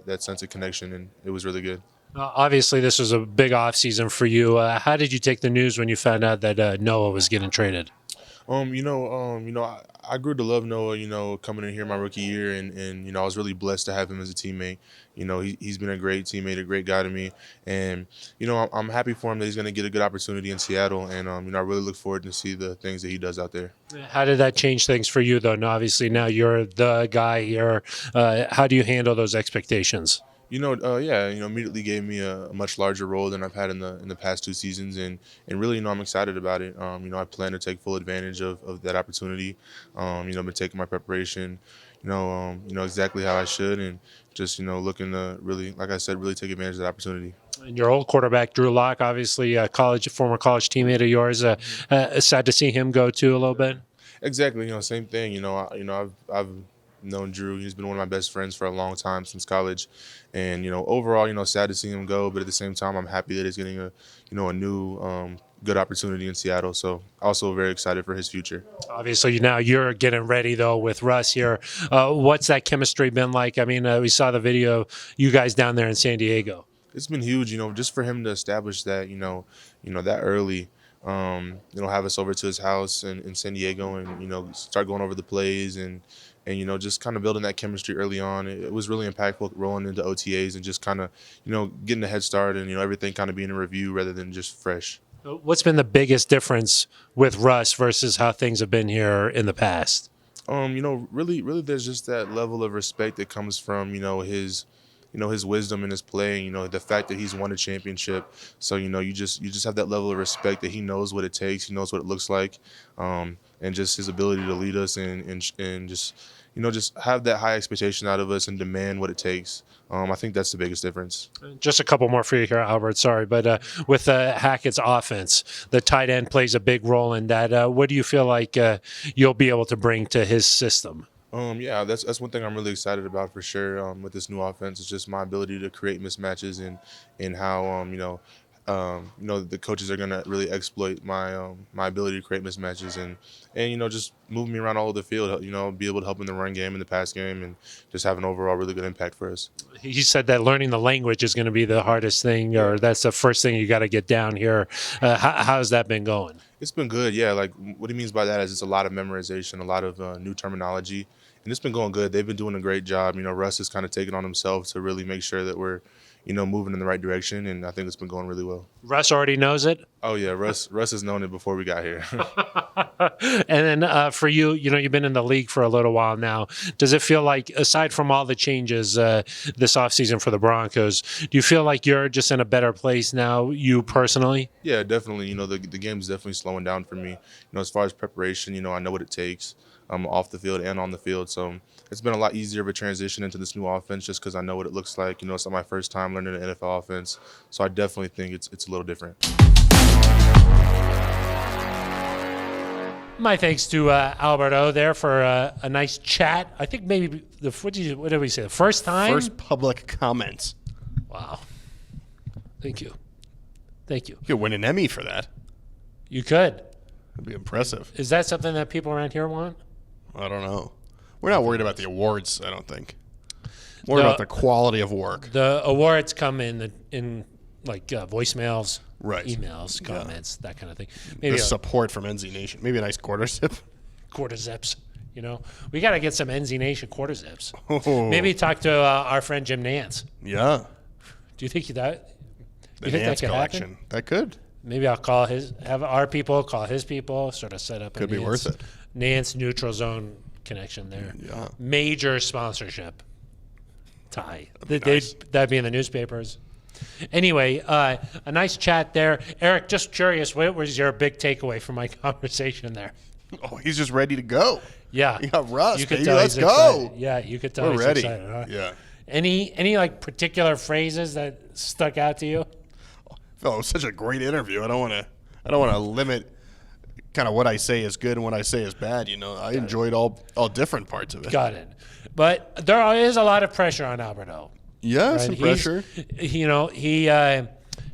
that sense of connection, and it was really good. Obviously, this was a big offseason for you. How did you take the news when you found out that Noah was getting traded? I grew to love Noah, coming in here my rookie year, and I was really blessed to have him as a teammate. He's been a great teammate, a great guy to me, and I'm happy for him that he's going to get a good opportunity in Seattle, and I really look forward to see the things that he does out there. How did that change things for you, though? Now, obviously, now you're the guy here. How do you handle those expectations? Immediately gave me a much larger role than I've had in the past 2 seasons, and really, I'm excited about it. I plan to take full advantage of that opportunity. Been taking my preparation, exactly how I should, and just looking to really, like I said, really take advantage of that opportunity. And your old quarterback, Drew Lock, obviously former college teammate of yours. Sad to see him go too a little bit. Exactly. Same thing. I've known Drew. He's been one of my best friends for a long time since college, and overall, sad to see him go. But at the same time, I'm happy that he's getting a new good opportunity in Seattle. So also very excited for his future. Obviously, now you're getting ready though with Russ here. What's that chemistry been like? I mean, we saw the video, you guys down there in San Diego. It's been huge. Just for him to establish that, that early. Have us over to his house in San Diego and, start going over the plays and just kind of building that chemistry early on. It was really impactful rolling into OTAs and just kind of, getting a head start and, everything kind of being in review rather than just fresh. What's been the biggest difference with Russ versus how things have been here in the past? Really there's just that level of respect that comes from, his his wisdom and his play, and, the fact that he's won a championship. So, you just have that level of respect that he knows what it takes, he knows what it looks like, and just his ability to lead us and just, just have that high expectation out of us and demand what it takes. I think that's the biggest difference. Just a couple more for you here, Albert. Sorry, but with Hackett's offense, the tight end plays a big role in that. What do you feel like you'll be able to bring to his system? Yeah, that's one thing I'm really excited about for sure. With this new offense, it's just my ability to create mismatches and how the coaches are gonna really exploit my my ability to create mismatches and just move me around all over the field. Be able to help in the run game and the pass game and just have an overall really good impact for us. He said that learning the language is going to be the hardest thing, or that's the first thing you got to get down here. How's that been going? It's been good, yeah. Like what he means by that is it's a lot of memorization, a lot of new terminology, and it's been going good. They've been doing a great job. Russ has kind of taken on himself to really make sure that we're moving in the right direction, and I think it's been going really well. Russ already knows it? Oh, yeah. Russ has known it before we got here. And then for you, you've been in the league for a little while now. Does it feel like, aside from all the changes this offseason for the Broncos, do you feel like you're just in a better place now, you personally? Yeah, definitely. The game's definitely slowing down for me. As far as preparation, I know what it takes off the field and on the field. So it's been a lot easier of a transition into this new offense just because I know what it looks like. It's not my first time learning an NFL offense. So I definitely think it's a little different. My thanks to Albert O there for a nice chat. I think maybe, what did we say, the first time? First public comments. Wow. Thank you. Thank you. You could win an Emmy for that. You could. That'd be impressive. Is that something that people around here want? I don't know. We're not worried about the awards, I don't think. More about the quality of work. The awards come in voicemails, right, emails, comments, that kind of thing. Maybe the support from NZ Nation. Maybe a nice quarter zip. Quarter zips. We got to get some NZ Nation quarter zips. Oh. Maybe talk to our friend Jim Nance. Yeah. Do you think that? The Nance collection. Happen? That could. Maybe I'll have our people call his people, sort of set up could be worth it. Nance Neutral Zone connection there. Yeah. Major sponsorship tie. Nice. That'd be in the newspapers. Anyway, a nice chat there. Eric, just curious, what was your big takeaway from my conversation there? Oh, he's just ready to go. Yeah. You got Russ, baby. Let's go. Excited. Yeah, you could tell We're he's ready. excited. Huh? Yeah. Any particular phrases that stuck out to you? Phil, it was such a great interview. I don't want to limit kind of what I say is good and what I say is bad. I enjoyed all different parts of it. Got it. But there is a lot of pressure on Albert O. Yeah, right? Some pressure. He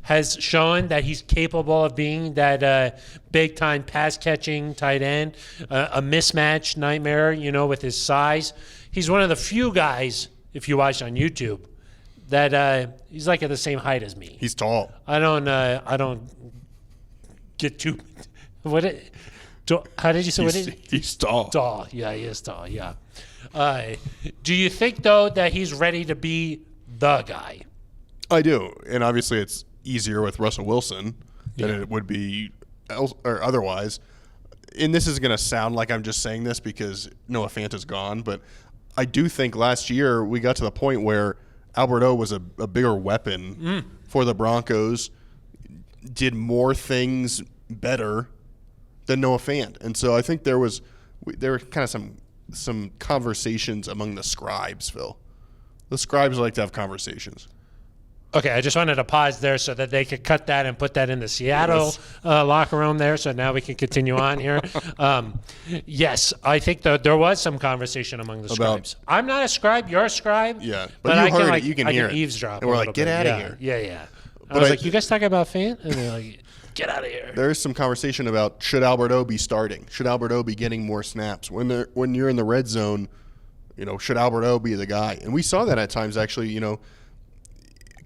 has shown that he's capable of being that big-time pass-catching tight end, a mismatch nightmare, with his size. He's one of the few guys, if you watch on YouTube, that he's like at the same height as me. He's tall. I don't get too. How did you say? He's tall. Tall. Yeah, he is tall. Yeah. Do you think though that he's ready to be the guy? I do, and obviously it's easier with Russell Wilson than it would be or otherwise. And this is going to sound like I'm just saying this because Noah Fant is gone, but I do think last year we got to the point where Albert O was a bigger weapon for the Broncos, did more things better than Noah Fant. And so I think there were kind of some conversations among the scribes, Phil. The scribes like to have conversations. Okay, I just wanted to pause there so that they could cut that and put that in the Seattle locker room there, so now we can continue on here. Yes, I think there was some conversation among the scribes. I'm not a scribe, you're a scribe. Yeah, but you heard it, you can hear it. Eavesdrop. And we're like, get out of here. Yeah. I was like, you guys talking about Fant? And they're like, get out of here. There's some conversation about should Albert O be starting? Should Albert O be getting more snaps? When you're in the red zone, should Albert O be the guy? And we saw that at times actually,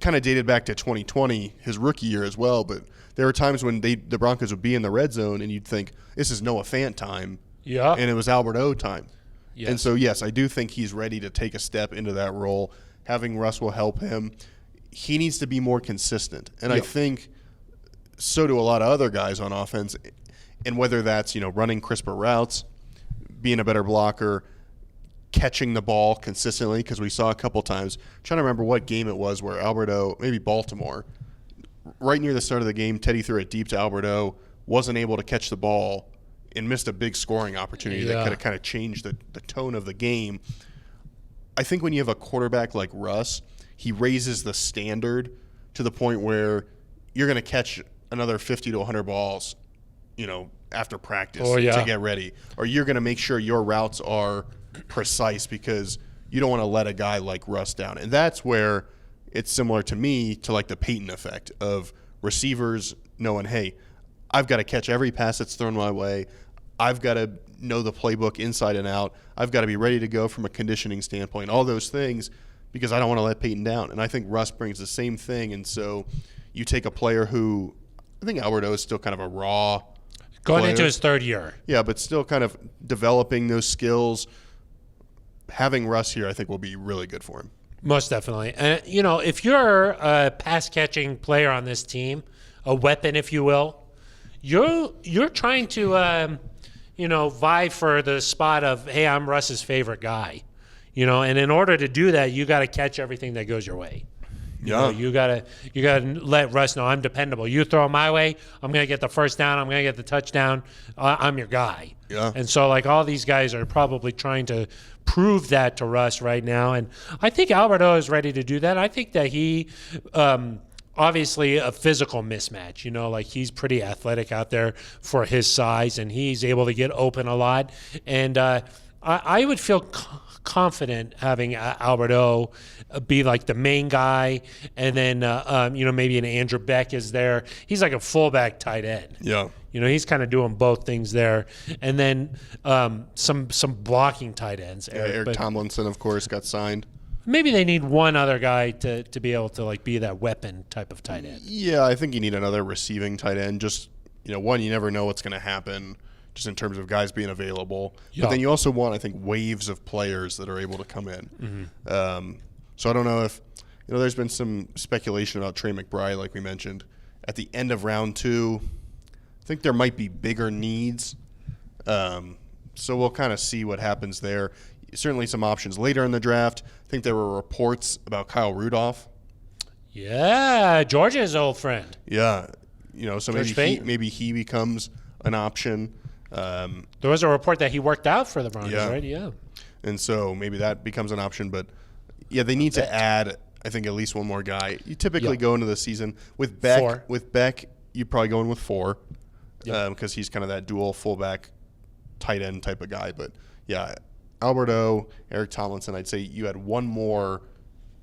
kind of dated back to 2020, his rookie year as well. But there were times when the Broncos would be in the red zone and you'd think, this is Noah Fant time. Yeah. And it was Albert O time. Yes. And so, yes, I do think he's ready to take a step into that role. Having Russ will help him. He needs to be more consistent. And I think so do a lot of other guys on offense. And whether that's, running crisper routes, being a better blocker, catching the ball consistently, because we saw a couple times. I'm trying to remember what game it was where Alberto, maybe Baltimore, right near the start of the game, Teddy threw it deep to Alberto, wasn't able to catch the ball, and missed a big scoring opportunity that could have kind of changed the tone of the game. I think when you have a quarterback like Russ, he raises the standard to the point where you're going to catch another 50 to 100 balls, after practice to get ready. Or you're going to make sure your routes are precise because you don't want to let a guy like Russ down. And that's where it's similar to me to like the Peyton effect of receivers knowing, hey, I've got to catch every pass that's thrown my way. I've got to know the playbook inside and out. I've got to be ready to go from a conditioning standpoint, all those things, because I don't want to let Peyton down. And I think Russ brings the same thing. And so you take a player who, I think Alberto is still kind of a raw Going player. into his third year. Yeah, but still kind of developing those skills. Having Russ here, I think, will be really good for him. Most definitely. And, if you're a pass-catching player on this team, a weapon, if you will, you're trying to, vie for the spot of, hey, I'm Russ's favorite guy. And in order to do that, you got to catch everything that goes your way. You gotta let Russ know I'm dependable. You throw it my way, I'm gonna get the first down. I'm gonna get the touchdown. I'm your guy. Yeah. And so all these guys are probably trying to prove that to Russ right now. And I think Alberto is ready to do that. I think that he, obviously a physical mismatch. He's pretty athletic out there for his size, and he's able to get open a lot. And I would feel confident having Alberto be like the main guy, and then maybe an Andrew Beck is there. He's like a fullback tight end. Yeah. He's kind of doing both things there, and then some blocking tight ends. Eric Tomlinson, of course, got signed. Maybe they need one other guy to be able to be that weapon type of tight end. Yeah, I think you need another receiving tight end. Just one, you never know what's going to happen, just in terms of guys being available. Yeah. But then you also want, I think, waves of players that are able to come in. Mm-hmm. So I don't know if, there's been some speculation about Trey McBride, like we mentioned. At the end of round 2, I think there might be bigger needs. So we'll kind of see what happens there. Certainly some options later in the draft. I think there were reports about Kyle Rudolph. Yeah, Georgia's old friend. Yeah. So maybe he becomes an option. There was a report that he worked out for the Broncos, right? Yeah. And so maybe that becomes an option. But, yeah, they need to add, I think, at least one more guy. You typically go into the season with Beck. 4. With Beck, you're probably going with 4 because he's kind of that dual fullback tight end type of guy. But, yeah, Alberto, Eric Tomlinson, I'd say you had one more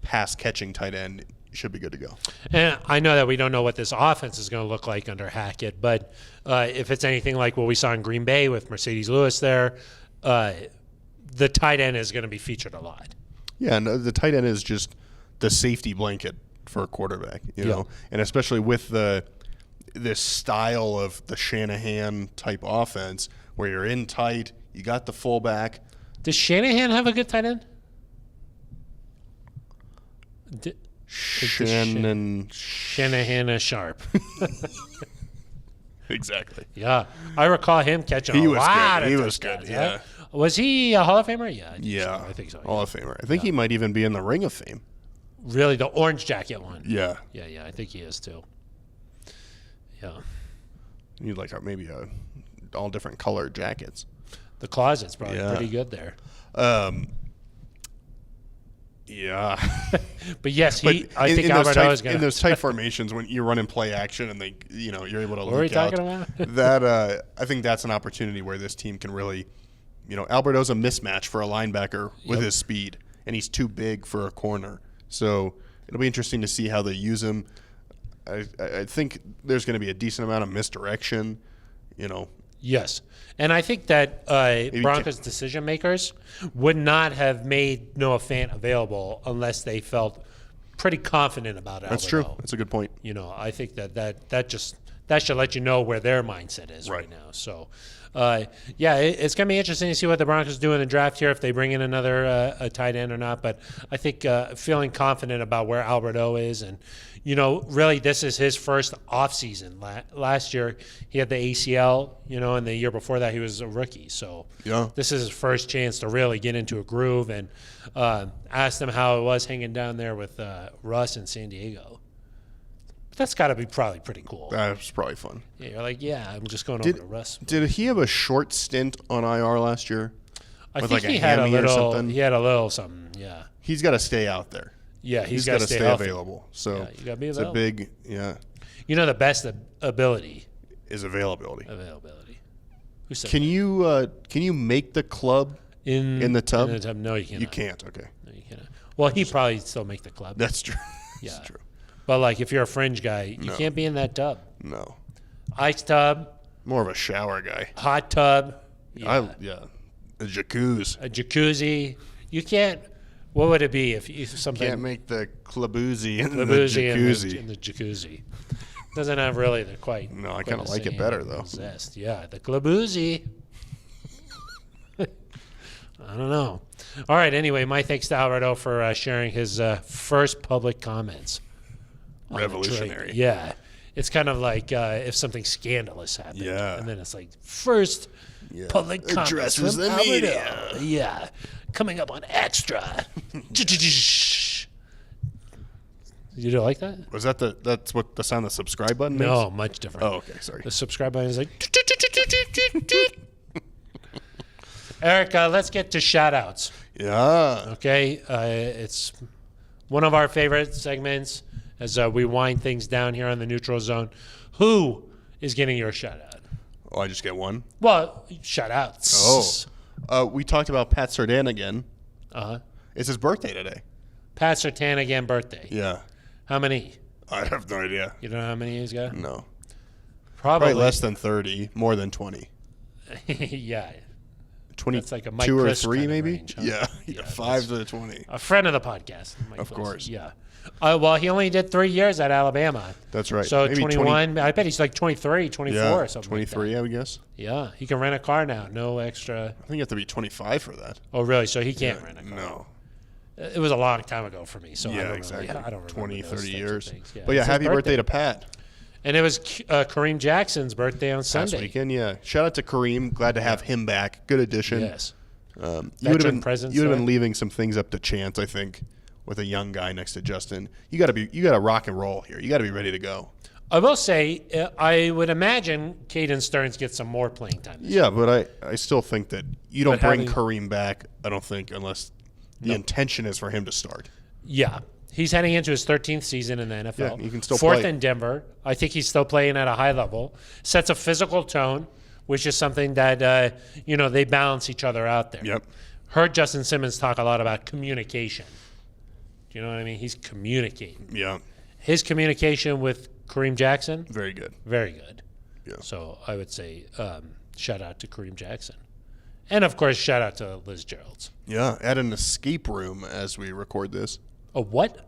pass-catching tight end. Should be good to go. And I know that we don't know what this offense is going to look like under Hackett, but if it's anything like what we saw in Green Bay with Mercedes Lewis there, the tight end is going to be featured a lot. Yeah, and the tight end is just the safety blanket for a quarterback, know, and especially with this style of the Shanahan type offense where you're in tight, you got the fullback. Does Shanahan have a good tight end? Shanahan Sharp. Exactly. Yeah, I recall him catching a lot of touchdowns. Yeah. Was he a Hall of Famer? Yeah. I think so. Hall of Famer. I think he might even be in the Ring of Fame. Really, the orange jacket one. Yeah. Yeah. I think he is too. Yeah. You need maybe all different colored jackets. The closet's probably pretty good there. Yeah. But yes, I think Alberto is going to. In those tight formations when you're running play action and you're able to What are we talking about? That I think that's an opportunity where this team can really, Alberto's a mismatch for a linebacker with his speed, and he's too big for a corner. So it'll be interesting to see how they use him. I think there's going to be a decent amount of misdirection, Yes. And I think that Broncos decision makers would not have made Noah Fant available unless they felt pretty confident about Alberto. That's true. That's a good point. I think that that should let you know where their mindset is right Right. now. So, it's going to be interesting to see what the Broncos do in the draft here, if they bring in another a tight end or not. But I think feeling confident about where Albert O is. And, really this is his first offseason. Last year he had the ACL, and the year before that he was a rookie. So this is his first chance to really get into a groove. And asked him how it was hanging down there with Russ in San Diego. That's got to be probably pretty cool. That was probably fun. Yeah, you're like, I'm just going over to Russ. Did he have a short stint on IR last year? I With think like he a had a hammy or little. something? He had a little something. Yeah. He's got to stay out there. Yeah, He's got got to to stay healthy. available. So Yeah, you got to be it's available. a big, The best ability. is availability. Who said Can you make the club in the tub? In the tub? No, you cannot. You can't. Okay, No, you cannot. Well, he probably still make the club. that's true. Yeah. That's true. But like, if you're a fringe guy, you can't be in that tub. No, Ice tub, more of a shower guy. hot tub, A jacuzzi. a jacuzzi. You can't. What would it be if something Can't make the klaboozy in the Labuzzi jacuzzi. in the jacuzzi? Doesn't have really the quite. No, I quite kinda the like it same better, though. Zest. Yeah, the klaboozy. I don't know. All right. Anyway, my thanks to Alberto for sharing his first public comments. on the trade. Revolutionary. Yeah. It's kind of like if something scandalous happened. Yeah. And then it's like, first public comments Addresses from the Alberto. media. Yeah. Coming up on Extra. You don't like that? Was that's what the sound the subscribe button makes? No, much different. Oh, okay. Sorry. The subscribe button is like. Eric, let's get to shout outs. Yeah. Okay. It's one of our favorite segments as we wind things down here on the neutral zone. Who is getting your shout out? Oh, I just get one. Well, shout outs. We talked about Pat Surtain again. Uh-huh. It's his birthday today. Pat Surtain again, birthday. Yeah. How many? I have no idea. You don't know how many he's got? No. Probably. Probably less than 30, more than 20. Yeah. 20, That's like a Mike 2 or Chris 3 kind of maybe? range, huh? Yeah. 5 to 20. A friend of the podcast. Mike Of Chris. course. Yeah. Well, he only did 3 years at Alabama. That's right. So Maybe 21, I bet he's like 23, 24 Yeah, or something 23, like I would guess. that. Yeah, he can rent a car now. No extra. I think you have to be 25 for that. Oh, really? So he can't rent a car. No. It was a long time ago for me, so I Yeah, don't exactly. Really, I don't remember 20, those 30 types of years. things. But yeah, It's his happy birthday to Pat. And it was Kareem Jackson's birthday on Last Sunday. weekend, yeah. Shout out to Kareem. Glad to have him back. Good addition. Yes. You would have Veteran been presence you would have there. been leaving some things up to chance, I think, with a young guy next to Justin. You got to rock and roll here. You got to be ready to go. I will say, I would imagine Caden Stearns gets some more playing time. Yeah, but I still think that you don't But bring having- Kareem back, I don't think, unless the intention is for him to start. Yeah. He's heading into his 13th season in the NFL. Yeah, he can still Fourth play. in Denver. I think he's still playing at a high level. Sets a physical tone, which is something that, they balance each other out there. Yep. Heard Justin Simmons talk a lot about communication. Do you know what I mean? He's communicating. Yeah, His communication with Kareem Jackson, very good. very good. Yeah. So I would say shout out to Kareem Jackson. And, of course, shout out to Liz Gerald's. Yeah, at an escape room as we record this. A what?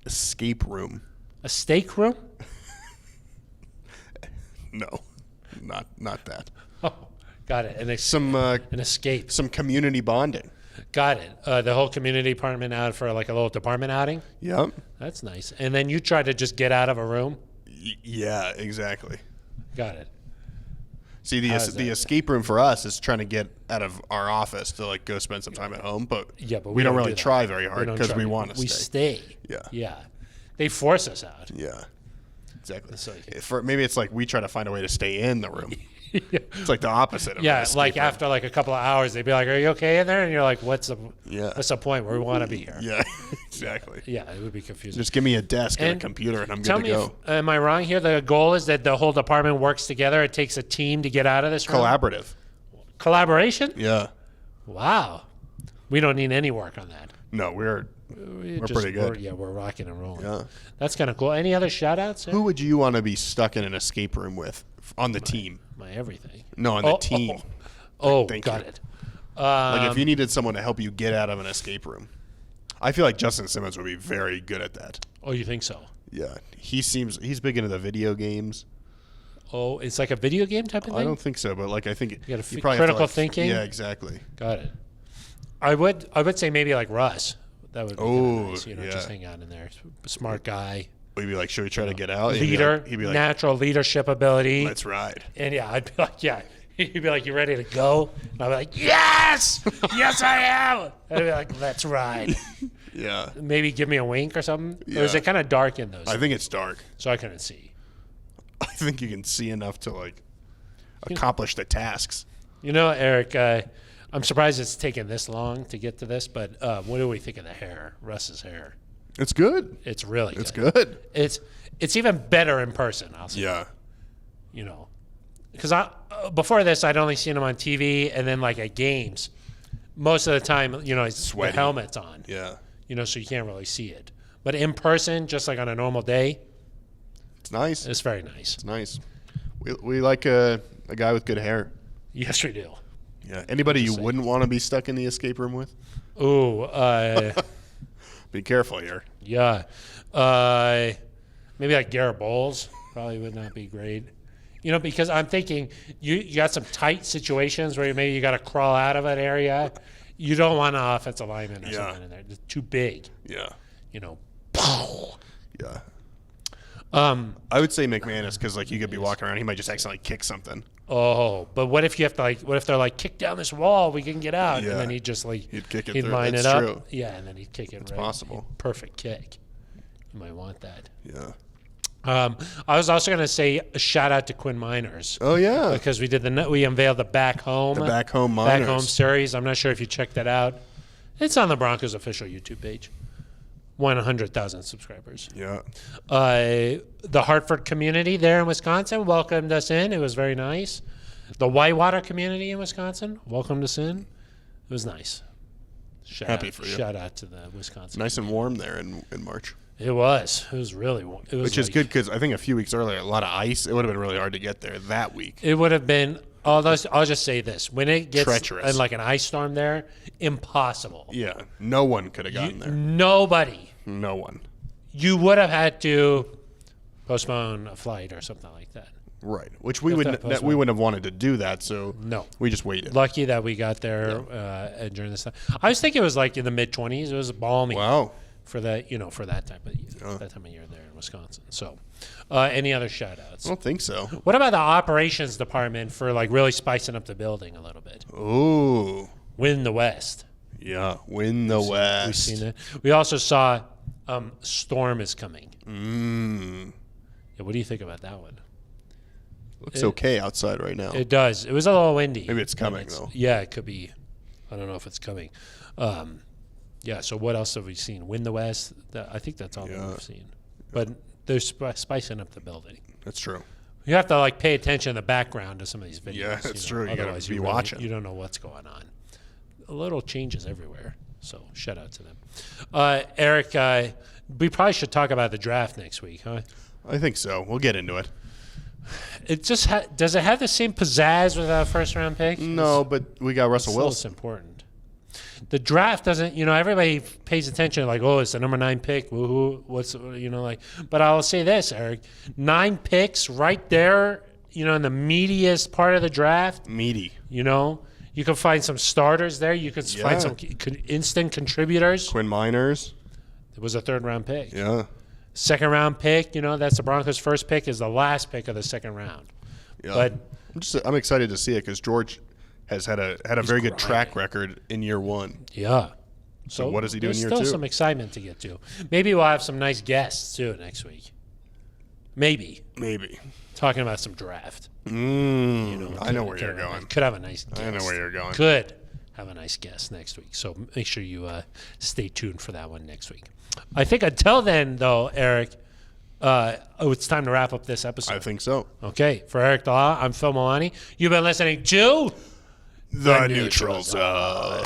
Escape room. A steak room? No, not that. Oh, got it. An Some escape. some community bonding. Got it. The whole community department out for like a little department outing. Yep. That's nice. And then you try to just get out of a room. Yeah, exactly. Got it. See, How is the that? escape room for us is trying to get out of our office to like go spend some time at home, but Yeah, but we don't really do that. try very hard don't because try. we want to We stay. stay. Yeah. Yeah. They force us out. Yeah, exactly. So you can- Maybe it's like we try to find a way to stay in the room. It's like the opposite of Yeah, an escape like room. after like a couple of hours, they'd be like, "Are you okay in there?" And you're like, "What's the point? We want to be here." Yeah, exactly. Yeah, it would be confusing. Just give me a desk and a And computer, and I'm Tell good to me, go. am I wrong here? The goal is that the whole department works together. It takes a team to get out of this room. Collaborative. Collaboration? Yeah. Wow. We don't need any work on that. No, we're pretty good. We're rocking and rolling. Yeah. That's kind of cool. Any other shout outs? Who would you want to be stuck in an escape room with on the team? My everything. No, on the team. Oh, Thank got you. it. Like if you needed someone to help you get out of an escape room, I feel like Justin Simmons would be very good at that. Oh, you think so? Yeah, he's big into the video games. Oh, it's like a video game type of thing? I don't think so, but like I think You gotta you probably have to, critical like, thinking? Yeah, exactly. Got it. I would say maybe like Russ. That would be kinda nice, yeah. just hang out in there. Smart guy. We'd be like, should we try to get out? Leader, He'd be like, natural leadership ability. let's ride. And yeah, I'd be like, yeah. He'd be like, you ready to go? And I'd be like, yes! Yes, I am! I'd be like, let's ride. Yeah. Maybe give me a wink or something? Yeah. Or is it kind of dark in those? I think it's dark. So I couldn't see. I think you can see enough to like accomplish the tasks. You know, Eric, I'm surprised it's taken this long to get to this, but what do we think of the hair, Russ's hair? It's good. It's really It's good. good. It's even better in person, I'll say. Yeah. You know, because before this, I'd only seen him on TV and then like at games. Most of the time, you know, he's Sweaty. with helmets on. Yeah. You know, so you can't really see it. But in person, just like on a normal day, It's nice. it's very nice. It's nice. We like a guy with good hair. Yes, we do. Yeah. Anybody you wouldn't want to be stuck in the escape room with? Ooh, Be careful here. yeah. Maybe like Garrett Bowles probably would not be great. You know, because I'm thinking you got some tight situations where maybe you got to crawl out of an area. You don't want an offensive lineman or something in there. It's too big. Yeah. You know. Yeah. I would say McManus because like you could be walking around, he might just accidentally kick something. Oh, but what if you have to what if they're like, kick down this wall, we can get out, Yeah. and then he'd just He'd kick it he'd through. line That's it up, true. yeah, and then he'd kick it. It's possible. Perfect kick. You might want that. Yeah. I was also going to say a shout out to Quinn Miners. Oh yeah. Because we unveiled the Back Home. The Back Home Miners. Back Home series. I'm not sure if you checked that out. It's on the Broncos official YouTube page. 100,000 subscribers. Yeah. The Hartford community there in Wisconsin welcomed us in. It was very nice. The Whitewater community in Wisconsin welcomed us in. It was nice. Happy for you. Shout out to the Wisconsin. Nice and warm there in March. It was. It was really warm. It was Which is good because I think a few weeks earlier, a lot of ice. It would have been really hard to get there that week. It would have been. I'll just say this: when it gets Treacherous. like an ice storm there, impossible. Yeah. No one could have gotten there. Nobody. No one. You would have had to postpone a flight or something like that. Right. Which we If wouldn't that postponed. we wouldn't have wanted to do that, so No. we just waited. Lucky that we got there during this time. I was thinking it was like in the mid-20s. It was balmy. Wow. For that, for that time of year there in Wisconsin. So, any other shout-outs? I don't think so. What about the operations department for like really spicing up the building a little bit? Ooh. Win the West. Yeah. Win the West. We've seen that. We also saw Storm is coming. Yeah, what do you think about that one? Looks okay outside right now. It does. It was a little windy. Maybe it's coming, though. Yeah, it could be. I don't know if it's coming. Yeah, so what else have we seen? Win the West. I think that's all that we've seen. But they're spicing up the building. That's true. You have to pay attention to the background to some of these videos. Yeah, that's true. You gotta Otherwise, be you watching. You don't know what's going on. A little changes everywhere. So shout out to them. Eric, we probably should talk about the draft next week, huh? I think so. We'll get into it. It just does it have the same pizzazz with a first round pick? No, but we got Russell It's Wilson. important. The draft doesn't, everybody pays attention it's the number 9 pick. Woohoo! But I'll say this, Eric: 9 picks right there. In the meatiest part of the draft. Meaty. You can find some starters there. You can find some instant contributors. Quinn Miners. It was a 3rd round pick. Yeah. 2nd round pick. That's the Broncos' first pick. Is the last pick of the 2nd round. Yeah. But I'm excited to see it because George has had a very good grinding. track record in year 1. yeah. So what does he do in year There's 2? still some excitement to get to. Maybe we'll have some nice guests too next week. Maybe talking about some draft. I know where you're going. Could have a nice guest. I know where you're going. Could have a nice guest next week. So make sure you stay tuned for that one next week. I think until then, though, Eric, it's time to wrap up this episode. I think so. Okay. For Eric DeLaw, I'm Phil Milani. You've been listening to The Neutral Zone.